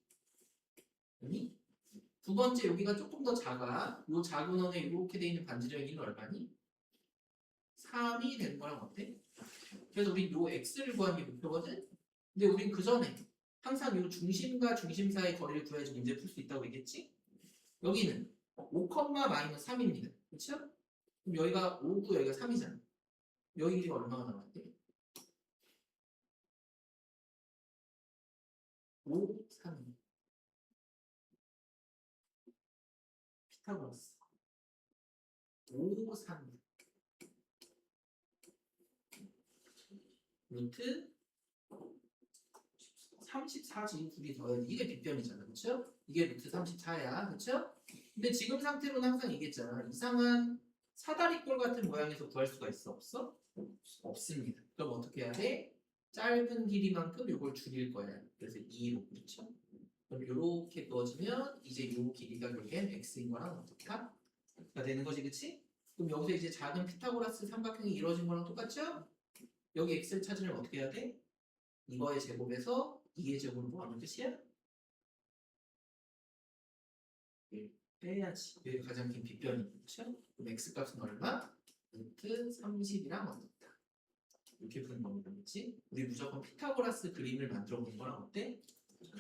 아니? 두 번째 여기가 조금 더 작아. 요 작은 원에 이렇게 돼 있는 반지름의 길이는 얼마니? 3이 되는 거랑 어때? 그래서 우리 요 x를 구하는 게 목표거든? 근데 우린 그 전에 항상 요 중심과 중심 사이의 거리를 구해야지 문제 풀 수 있다고 얘기했지? 여기는 5, 마이너스 3입니다. 그렇죠? 그럼 여기가 5고 여기가 3이잖아. 여기 길이가 얼마가 나왔대? 5, 3 피타고라스 5, 3 루트 34지 둘이 더해 이게 빗변이잖아 그쵸? 이게 루트 34야 그쵸? 근데 지금 상태로는 항상 얘기했잖아 이상한 사다리꼴 같은 모양에서 구할 수가 있어 없어? 없습니다 그럼 어떻게 해야 돼? 짧은 길이만큼 요걸 줄일 거야 그래서 2로 그렇죠? 그럼 요렇게 넣어주면 이제 요 길이가 결국엔 x인 거랑 어떻다? 가 되는 거지 그치? 그럼 여기서 이제 작은 피타고라스 삼각형이 이루어진 거랑 똑같죠? 여기 x를 찾으려면 어떻게 해야 돼? 이거의 제곱에서 2의 제곱을 뭐 하는 뜻이야? 1 빼야지. 여기 가장 긴 빗변이 그렇죠? 그럼 x 값은 얼마? 루트 30이랑 어떻다. 이렇게 푸는 겁니다. 그렇지? 우리 무조건 피타고라스 그림을 만들어 보는 거랑 어때?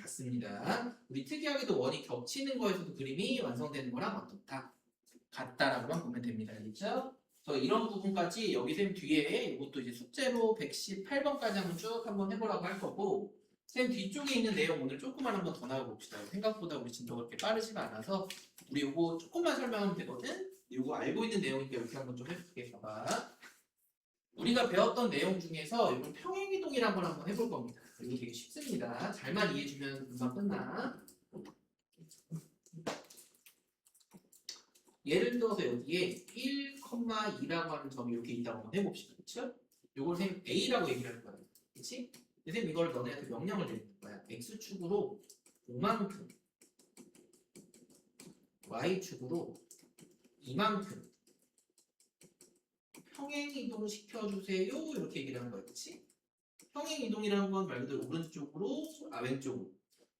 같습니다. 우리 특이하게도 원이 겹치는 거에서도 그림이 완성되는 거랑 어떻다? 같다라고만 보면 됩니다. 알겠죠? 그래서 이런 부분까지 여기 쌤 뒤에 이것도 이제 숙제로 118번까지 한번 해보라고 할 거고 쌤 뒤쪽에 있는 내용 오늘 조금만 한번 더 나와봅시다. 생각보다 우리 진도가 그렇게 빠르지가 않아서 우리 요거 조금만 설명하면 되거든? 요거 알고 있는 내용이니까 이렇게 한번 좀 해볼게. 봐봐. 우리가 배웠던 내용 중에서 이건 평행이동이란 걸 한번 해볼 겁니다. 이거 되게 쉽습니다. 잘만 이해해주면 금방 끝나. 예를 들어서 여기에 1,2라고 하는 점이 이렇게 있다고 한번 해봅시다. 그쵸? 요걸 쌤 A라고 얘기를 할 거야. 그치? 쌤 이걸 너네한테 명령을 내릴 거야. X축으로 5만큼 Y축으로 2만큼 평행이동 시켜주세요. 이렇게 얘기를 하는 거야. 그치? 평행이동이라는 건 말 그대로 오른쪽으로 왼쪽으로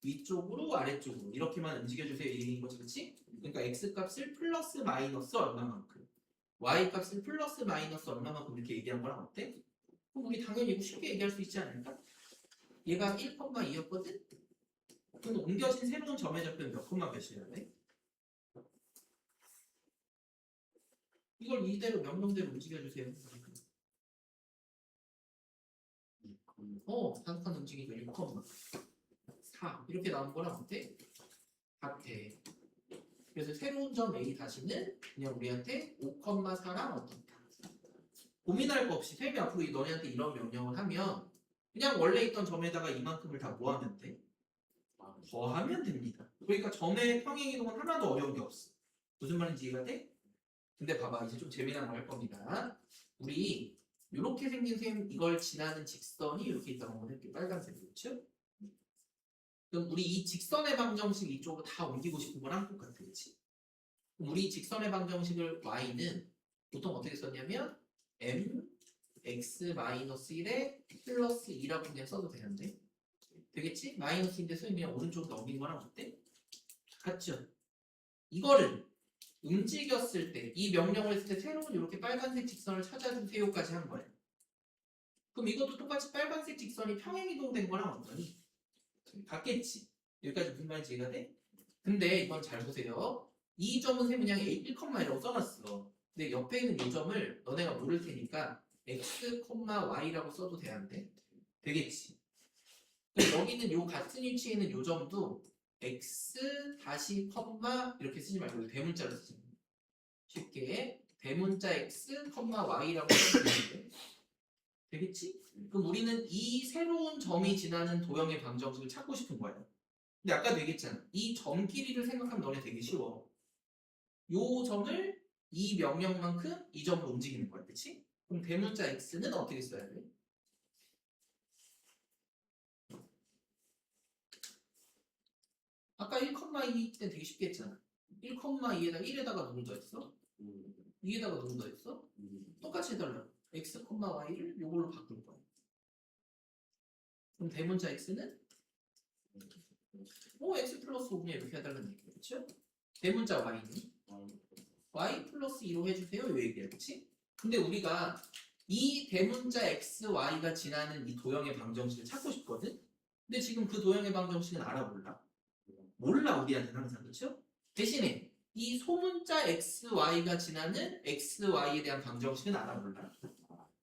위쪽으로 아래쪽으로 이렇게만 움직여주세요. 이 얘기인 거지. 그치? 그러니까 X값을 플러스 마이너스 얼마만큼 Y값을 플러스 마이너스 얼마만큼 이렇게 얘기한 거랑 어때? 그럼 우리 당연히 이거 쉽게 얘기할 수 있지 않을까? 얘가 1,2였거든? 그럼 옮겨진 새로운 점의 좌표는 몇 콤마 몇이어야 돼? 이걸 이대로 명령대로 움직여주세요. 단순한 움직이니까 6,4 이렇게 나온 거랑 어때? 같아. 그래서 새로운 점 A 다시는 그냥 우리한테 5,4랑 어떻다. 고민할 거 없이 쌤이 앞으로 너네한테 이런 명령을 하면 그냥 원래 있던 점에다가 이만큼을 다 모아면 돼. 더하면 됩니다. 그러니까 점의 평행이동은 하나도 어려운 게 없어. 무슨 말인지 이해가 돼? 근데 봐봐 이제 좀 재미난 거 할 겁니다. 우리 이렇게 생긴 셈 이걸 지나는 직선이 이렇게 있다고 한번 해볼게. 빨간색 그렇죠? 그럼 우리 이 직선의 방정식 이쪽으로 다 옮기고 싶은 거랑 똑같아 그렇지? 우리 직선의 방정식을 y는 보통 어떻게 썼냐면 mx-1에 플러스 2라고 그냥 써도 되는데 되겠지? 마이너스인데 쓰면 그냥 오른쪽으로 넘기는 거랑 어때? 같죠? 이거를 움직였을 때 이 명령을 했을 때 새로운 이렇게 빨간색 직선을 찾아주세요까지 한 거예요. 그럼 이것도 똑같이 빨간색 직선이 평행이동된 거랑 어떠니? 같겠지? 여기까지 무슨 말인지 이해가 돼? 근데 이건 잘 보세요. 이 점은 쌤은 그냥 1,1라고 써놨어. 근데 옆에 있는 이 점을 너네가 모를 테니까 x, y라고 써도 돼 안 돼? 되겠지? 그럼 여기는 요 같은 위치에 있는 요 점도 x 다시 컴마 이렇게 쓰지 말고 대문자로 쓰지. 쉽게 대문자 x, y라고 쓰면 되는데 되겠지? 그럼 우리는 이 새로운 점이 지나는 도형의 방정식을 찾고 싶은 거예요. 근데 아까도 얘기했잖아. 이 점 길이를 생각하면 너네 되게 쉬워. 요 점을 이 명령만큼 이 점으로 움직이는 거야. 그치? 그럼 대문자 x는 어떻게 써야 돼? 아까 1,2 때 되게 쉽게 했잖아. 1,2에다가 1에다가 누구 더했어? 2에다가 누구 더했어? 똑같이 해달라. x, y를 요걸로 바꿀 거야. 그럼 대문자 x는 x 플러스 5면 이렇게 해달라는 얘기야. 그쵸? 대문자 y는 y 플러스 2로 해주세요. 요 얘기야. 그치? 근데 우리가 이 대문자 x, y가 지나는 이 도형의 방정식을 찾고 싶거든? 근데 지금 그 도형의 방정식은 알아 몰라? 몰라 우리한테는 항상. 그쵸? 대신에 이 소문자 x, y가 지나는 x, y에 대한 방정식은 알아 몰라?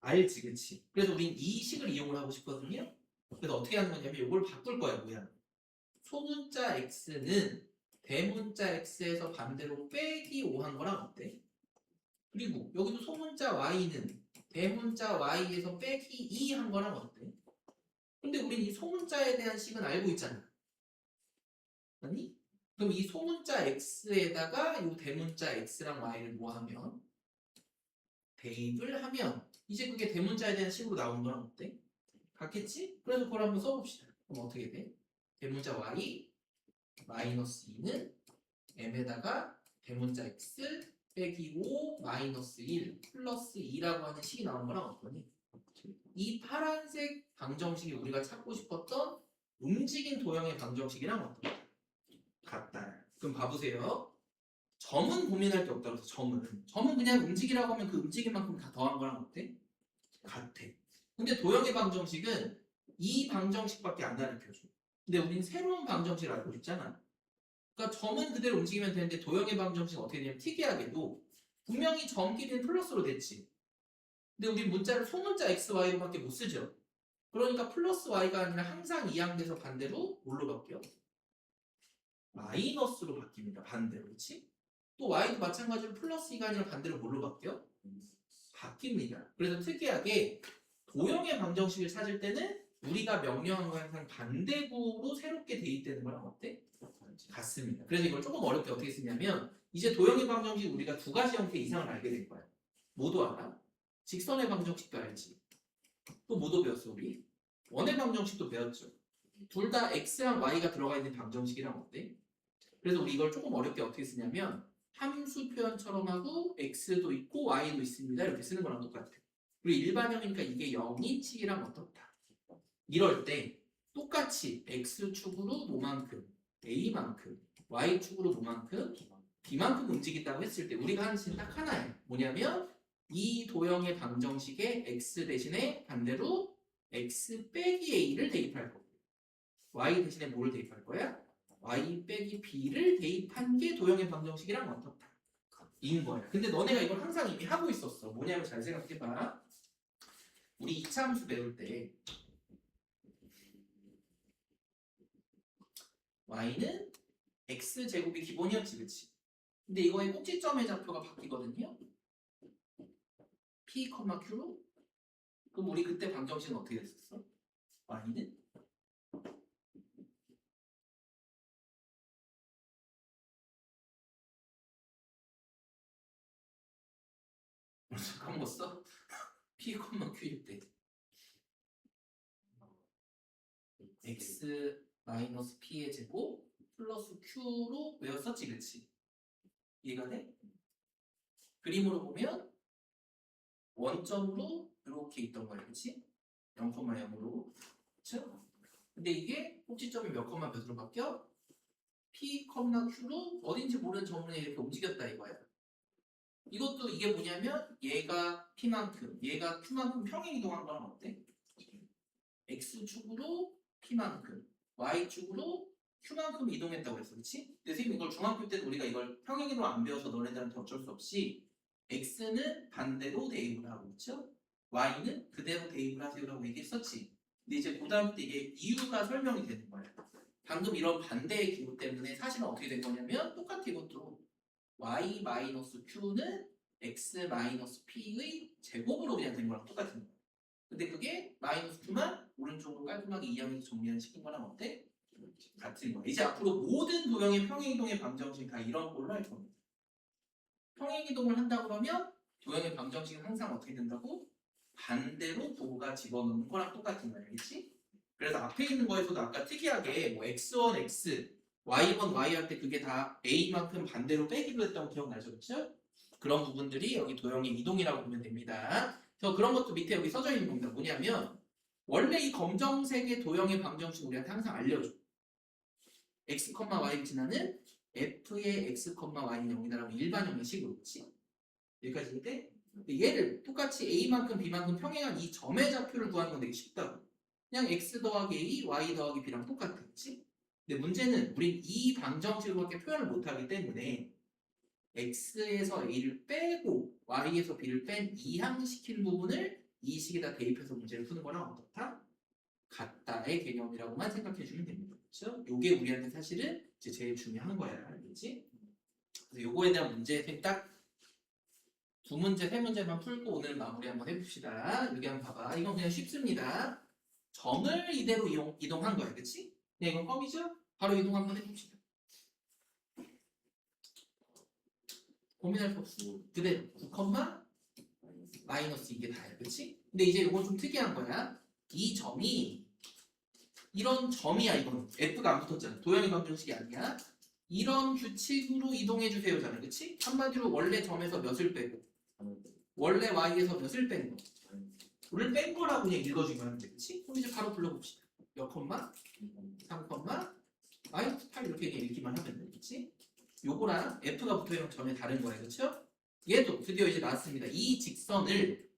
알지 그치? 그래서 우린 이 식을 이용을 하고 싶거든요. 그래서 어떻게 하는 거냐면 이걸 바꿀 거야 모양. 소문자 x는 대문자 x에서 반대로 빼기 5 한 거랑 어때? 그리고 여기도 소문자 y는 대문자 y에서 빼기 2 한 거랑 어때? 근데 우린 이 소문자에 대한 식은 알고 있잖아. 아니? 그럼 이 소문자 x에다가 이 대문자 x랑 y를 뭐 하면? 대입을 하면 이제 그게 대문자에 대한 식으로 나오는 거랑 어때? 같겠지? 그래서 그걸 한번 써봅시다. 그럼 어떻게 돼? 대문자 y 마이너스 2는 m에다가 대문자 x 빼기 5 마이너스 1 플러스 2라고 하는 식이 나온 거랑 어떠니? 이 파란색 방정식이 우리가 찾고 싶었던 움직인 도형의 방정식이랑 어떠니? 같다. 그럼 봐보세요. 점은 고민할 게 없다고 해서 점은 그냥 움직이라고 하면 그 움직인 만큼 다 더한 거랑 어때? 같아. 근데 도형의 방정식은 이 방정식밖에 안 가르쳐줘. 근데 우린 새로운 방정식을 알고 있잖아. 그러니까 점은 그대로 움직이면 되는데 도형의 방정식은 어떻게 되냐면 특이하게도 분명히 점끼리는 플러스로 됐지. 근데 우리 문자를 소문자 x, y로밖에 못 쓰죠. 그러니까 플러스 y가 아니라 항상 이항돼서 반대로 뭘로 바뀌어? 마이너스로 바뀝니다. 반대로. 그렇지? 또 y도 마찬가지로 플러스 2가 아니라 반대로 뭘로 바뀌어? 바뀝니다. 그래서 특이하게 도형의 방정식을 찾을 때는 우리가 명령한 거랑 항상 반대구로 새롭게 대입되는 거랑 어때? 같습니다. 그래서 이걸 조금 어렵게 어떻게 쓰냐면 이제 도형의 방정식 우리가 두 가지 형태 이상을 알게 될 거야. 뭐도 알아? 직선의 방정식도 알지. 또 뭐도 배웠어 우리? 원의 방정식도 배웠죠. 둘 다 x랑 y가 들어가 있는 방정식이랑 어때? 그래서 우리 이걸 조금 어렵게 어떻게 쓰냐면 함수 표현처럼 하고 x도 있고 y도 있습니다. 이렇게 쓰는 거랑 똑같아. 그리고 일반형이니까 이게 0이 치이랑 어떻다. 이럴 때 똑같이 x축으로 뭐만큼, a만큼, y축으로 뭐만큼, b만큼 움직인다고 했을 때 우리가 하는 짓은 딱 하나예요. 뭐냐면 이 도형의 방정식에 x 대신에 반대로 x 빼기 a를 대입할 거고 y 대신에 뭐를 대입할 거야? y 빼기 b를 대입한 게 도형의 방정식이랑 어떻다. 인 거야. 근데 너네가 이걸 항상 이미 하고 있었어. 뭐냐면 잘 생각해봐. 우리 2차 함수 배울 때 y는 x제곱이 기본이었지, 그치? 근데 이거의 꼭지점의 좌표가 바뀌거든요. p, q로? 그럼 우리 그때 방정식은 어떻게 됐었어? y는? 까먹었어? p, q일 때 x 마이너스 p의 제곱 플러스 q로 외웠었지, 그치? 이해가 돼? 그림으로 보면 원점으로 이렇게 있던 거야, 그치? 0,0으로. 그쵸? 근데 이게 꼭지점이 몇 컴마 몇으로 바뀌어? p, q로 어딘지 모르는 점으로 이렇게 움직였다 이거야. 이것도 이게 뭐냐면 얘가 p만큼, 얘가 q만큼 평행 이동한 거랑 어때? x축으로 p만큼, y축으로 q만큼 이동했다고 했어, 그렇지? 근데 선생님 이걸 중학교 때도 우리가 이걸 평행 이동 안 배워서 너네들한테 어쩔 수 없이 x는 반대로 대입을 하고, 그렇죠? y는 그대로 대입을 하세요라고 얘기했었지. 근데 이제 고등학교 때 이게 이유가 설명이 되는 거야. 방금 이런 반대의 기호 때문에 사실은 어떻게 된 거냐면 똑같아 이것도 y-q는 x-p의 제곱으로 그냥 된 거랑 똑같은 거야. 근데 그게 마이너스 q만 오른쪽으로 깔끔하게 이항해서 정리한 식인 거랑 어때? 같은 거야. 이제 앞으로 모든 도형의 평행이동의 방정식 다 이런 걸로 할 겁니다. 평행이동을 한다 그러면 도형의 방정식은 항상 어떻게 된다고? 반대로 도가 집어넣는 거랑 똑같은 거야. 알겠지? 그래서 앞에 있는 거에서도 아까 특이하게 뭐 x1, x, y1, y 할 때 그게 다 a만큼 반대로 빼기로 했다고 기억나죠? 그렇죠? 그런 부분들이 여기 도형의 이동이라고 보면 됩니다. 그래서 그런 것도 밑에 여기 써져 있는 겁니다. 뭐냐면 원래 이 검정색의 도형의 방정식 우리한테 항상 알려줘. x, y를 지나는 f의 x, y는 0이다라고 일반형의 식으로, 그렇지? 여기까지 때 얘를 똑같이 a만큼 b만큼 평행한 이 점의 좌표를 구하는 건 되게 쉽다고. 그냥 x 더하기 a, y 더하기 b랑 똑같아, 그렇지? 근데 문제는 우린 이 방정식으로밖에 표현을 못하기 때문에 x에서 a를 빼고 y에서 b를 뺀 이항시킨 부분을 이 식에다 대입해서 문제를 푸는 거랑 어떻다? 같다의 개념이라고만 생각해 주면 됩니다. 그렇죠? 요게 우리한테 사실은 이제 제일 중요한 거야. 알겠지? 그래서 요거에 대한 문제 딱 두 문제, 세 문제만 풀고 오늘 마무리 한번 해봅시다. 여기 한번 봐봐. 이건 그냥 쉽습니다. 점을 이대로 이동한 거야. 그치? 그냥 이건 껌이죠? 바로 이동 한번 해봅시다. 고민할 거 없어. 그대로 9, 마이너스 이게 다야. 그치? 근데 이제 이건 좀 특이한 거야. 이 점이 이런 점이야. 이건 F가 안 붙었잖아. 도형의 방정식이 아니야. 이런 규칙으로 이동해 주세요잖아. 그치? 한마디로 원래 점에서 몇을 빼고 원래 y에서 몇을 뺀 거. 를 뺀 거라고 그냥 읽어주면 하는데, 그치? 그럼 이제 바로 불러봅시다. 몇 컴마? 3 컴마? 마이너스 8 이렇게 그냥 읽기만 하면 돼, 그치? 요거랑 f가 붙어있는 점이 다른 거예요, 그쵸? 얘도 드디어 이제 나왔습니다. 이 직선을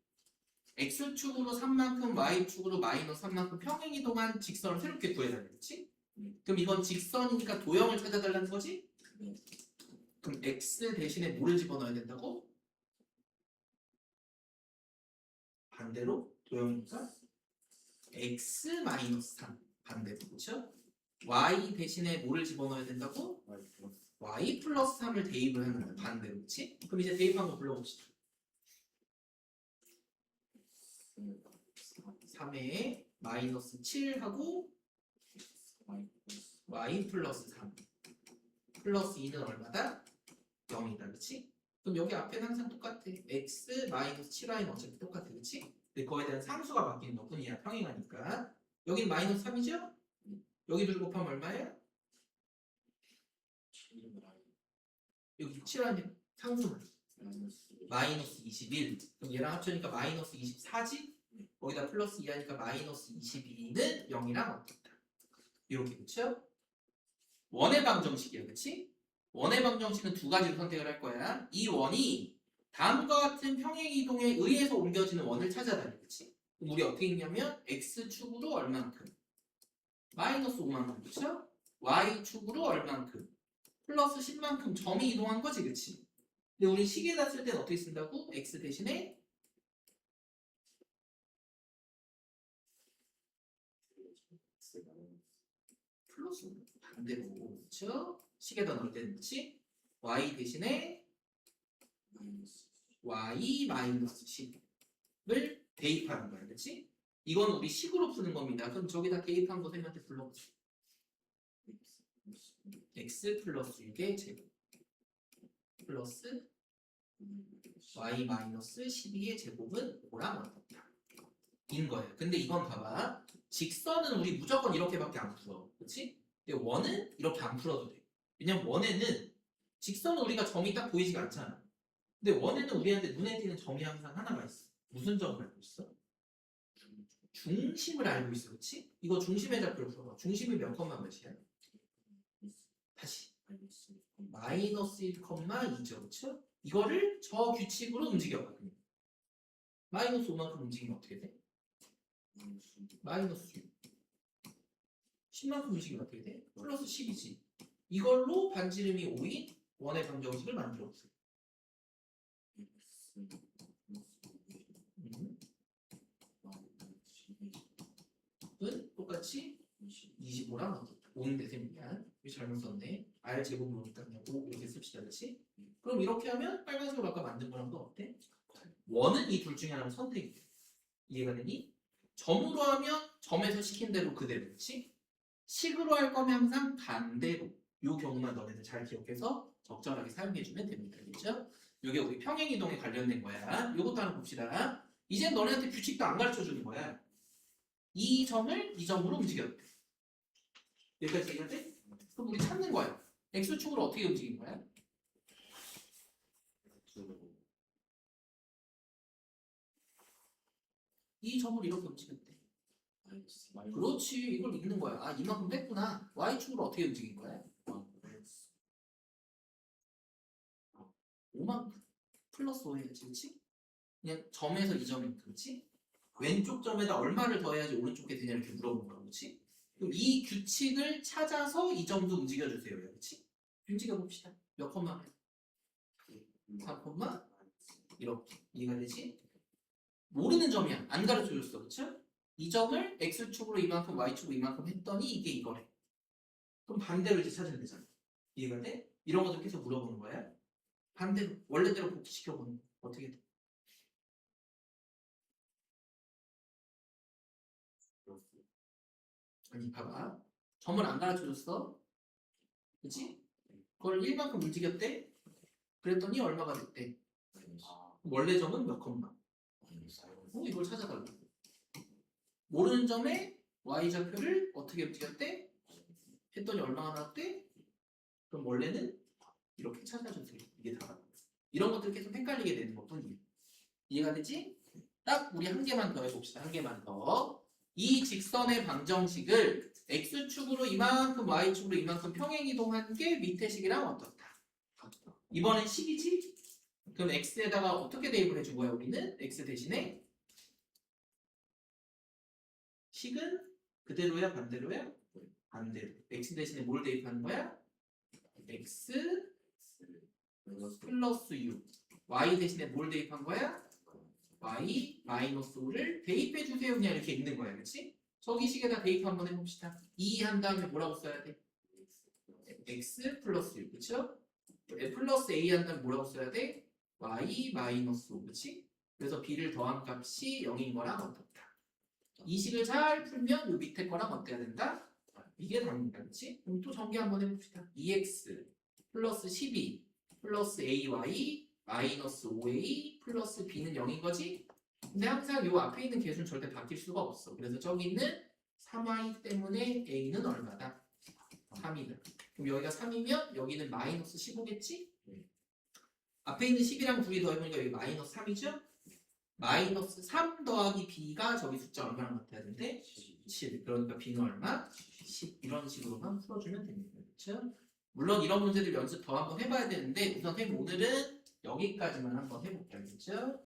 x축으로 3만큼, y축으로 마이너스 3만큼 평행 이동한 직선을 새롭게 구해달래, 그치? 그럼 이건 직선이니까 도형을 찾아달라는 거지? 그럼 x 대신에 뭐를 집어넣어야 된다고? 반대로 도형이니까 x-3 반대로 그렇죠? y 대신에 뭐를 집어넣어야 된다고? y 플러스 3을 대입을 하는 거야 반대로 그렇지? 그럼 이제 대입한 거 불러봅시다. 3에 마이너스 7하고 y 플러스 3 플러스 2는 얼마다? 0이다 그렇지? 그럼 여기 앞에는 항상 똑같아. x 마이너스 7y는 어차피 똑같아. 그치? 근데 그거에 대한 상수가 바뀌는 것뿐이야. 평행하니까. 여긴 마이너스 3이죠? 여기 둘 곱하면 얼마예요? 여기 7y는 상수는 마이너스 21. 그럼 얘랑 합쳐니까 마이너스 24지? 거기다 플러스 2 하니까 마이너스 22는 0이랑 어떻다. 이렇게 그쵸? 원의 방정식이야. 그치? 원의 방정식은 두 가지로 선택을 할 거야. 이 원이 다음과 같은 평행이동에 의해서 옮겨지는 원을 찾아다니. 그치? 그럼 우리 어떻게 했냐면 x축으로 얼만큼 마이너스 5만큼 그쵸? y축으로 얼만큼 플러스 10만큼 점이 이동한 거지. 그치? 근데 우리 식에다 쓸 때는 어떻게 쓴다고? x 대신에 플러스 반대로 그쵸? 식에다 넣을 때는 그치? y 대신에 y 마이너스 10을 대입하는 거야. 그치? 이건 우리 식으로 푸는 겁니다. 그럼 저기다 대입한 거 쌤한테 불러보세요. x 플러스 6의 제곱 플러스 y 마이너스 12의 제곱은 5랑 어떻다 인 거예요. 근데 이건 봐봐. 직선은 우리 무조건 이렇게밖에 안 풀어. 그치? 근데 원은 이렇게 안 풀어도 돼. 왜냐면 원에는 직선은 우리가 점이 딱 보이지가 않잖아. 근데 원에는 우리한테 눈에 띄는 점이 항상 하나가 있어. 무슨 점을 알고 있어? 중심을 알고 있어. 그치? 이거 중심의 좌표를 풀어봐. 중심이 몇 컴마 몇이야? 다시 마이너스 1,2죠. 그쵸? 이거를 저 규칙으로 움직여봐. 마이너스 5만큼 움직이면 어떻게 돼? 마이너스 6 10만큼 움직이면 어떻게 돼? 플러스 10이지. 이걸로 반지름이 5인 원의 방정식을 만들어 보세요. 은 똑같이 25랑 어떻다. 5는 대셈이야. 이거 잘못 썼네. r 제곱을 오니까 그냥 5 이렇게 씁시다. 그렇지? 그럼 이렇게 하면 빨간색으로 아까 만든 거랑 또 어때? 원은 이 둘 중에 하나를 선택해. 이해가 되니? 점으로 하면 점에서 시킨 대로 그대로. 그렇지? 식으로 할 거면 항상 반대로. 이 경우만 너네들 잘 기억해서 적절하게 사용해주면 됩니다. 그렇죠? 이게 우리 평행이동에 관련된 거야. 이것도 하나 봅시다. 이제 너네한테 규칙도 안 가르쳐주는 거야. 이 점을 이 점으로 움직여도 돼. 여기까지 이해가 돼? 그럼 우리 찾는 거야. x축으로 어떻게 움직인 거야? 이 점을 이렇게 움직였대. 그렇지. 이걸 읽는 거야. 아, 이만큼 뺐구나. y축으로 어떻게 움직인 거야? 5만큼 플러스 5 해야지. 그렇지? 그냥 점에서 이 점이니까. 그렇지? 왼쪽 점에다 얼마를 더해야지 오른쪽에 되냐 이렇게 물어보는 거야. 그렇지? 그럼 이 규칙을 찾아서 이 점도 움직여주세요. 그렇지? 움직여봅시다. 몇 컴마? 4 컴마? 이렇게. 이해가 되지? 모르는 점이야. 안 가르쳐줬어. 그렇죠? 이 점을 x축으로 이만큼 y축으로 이만큼 했더니 이게 이거래. 그럼 반대로 이제 찾아야 되잖아. 이해가 돼? 이런 것들 계속 물어보는 거야. 반대로 원래대로 복귀시켜보는 거. 어떻게 돼? 아니 봐봐. 점을 안 가르쳐줬어. 그치? 그걸 1만큼 움직였대. 그랬더니 얼마가 됐대? 원래 점은 몇 컴마? 이걸 찾아달라고. 모르는 점에 y좌표를 어떻게 움직였대? 했더니 얼마가 나왔대? 그럼 원래는 이렇게 찾아주세요. 이게 다라고. 이런 것들 계속 헷갈리게 되는 것뿐이에요. 이해가 되지? 딱 우리 한 개만 더 해봅시다. 한 개만 더. 이 직선의 방정식을 x축으로 이만큼 y축으로 이만큼 평행이동한 게 밑에 식이랑 어떻다? 이번엔 10이지? 그럼 x에다가 어떻게 대입을 해준 거야 우리는? x 대신에 식은 그대로야 반대로야? 반대로. x 대신에 뭘 대입하는 거야? x 플러스 u. y 대신에 뭘 대입한 거야? y 마이너스 5를 대입해 주세요. 그냥 이렇게 있는 거야. 그렇지? 저기 식에다 대입 한번 해봅시다. 2 한 다음에 뭐라고 써야 돼? x 플러스 u. 그렇죠? 플러스 a 한 다음에 뭐라고 써야 돼? y 마이너스 5. 그렇지? 그래서 b를 더한 값이 0인 거랑 어떻다. 이 식을 잘 풀면 요 밑에 거랑 어때야 된다? 이게 답니다. 그렇지? 그럼 또 전개 한번 해봅시다. 2x 플러스 12 플러스 ay 마이너스 5a 플러스 b는 0인 거지? 근데 항상 요 앞에 있는 개수는 절대 바뀔 수가 없어. 그래서 저기 있는 3i 때문에 a는 얼마다? 3이다. 그럼 여기가 3이면 여기는 마이너스 15겠지? 앞에 있는 10이랑 둘이 더해보니까 여기 마이너스 3이죠? 마이너스 3 더하기 b가 저기 숫자 얼마나 같아야 되는데? 7. 그러니까 b는 얼마? 10. 이런 식으로만 풀어주면 됩니다. 그렇죠? 물론 이런 문제들 연습 더 한번 해봐야 되는데 우선 오늘은 여기까지만 한번 해볼게요. 그렇죠?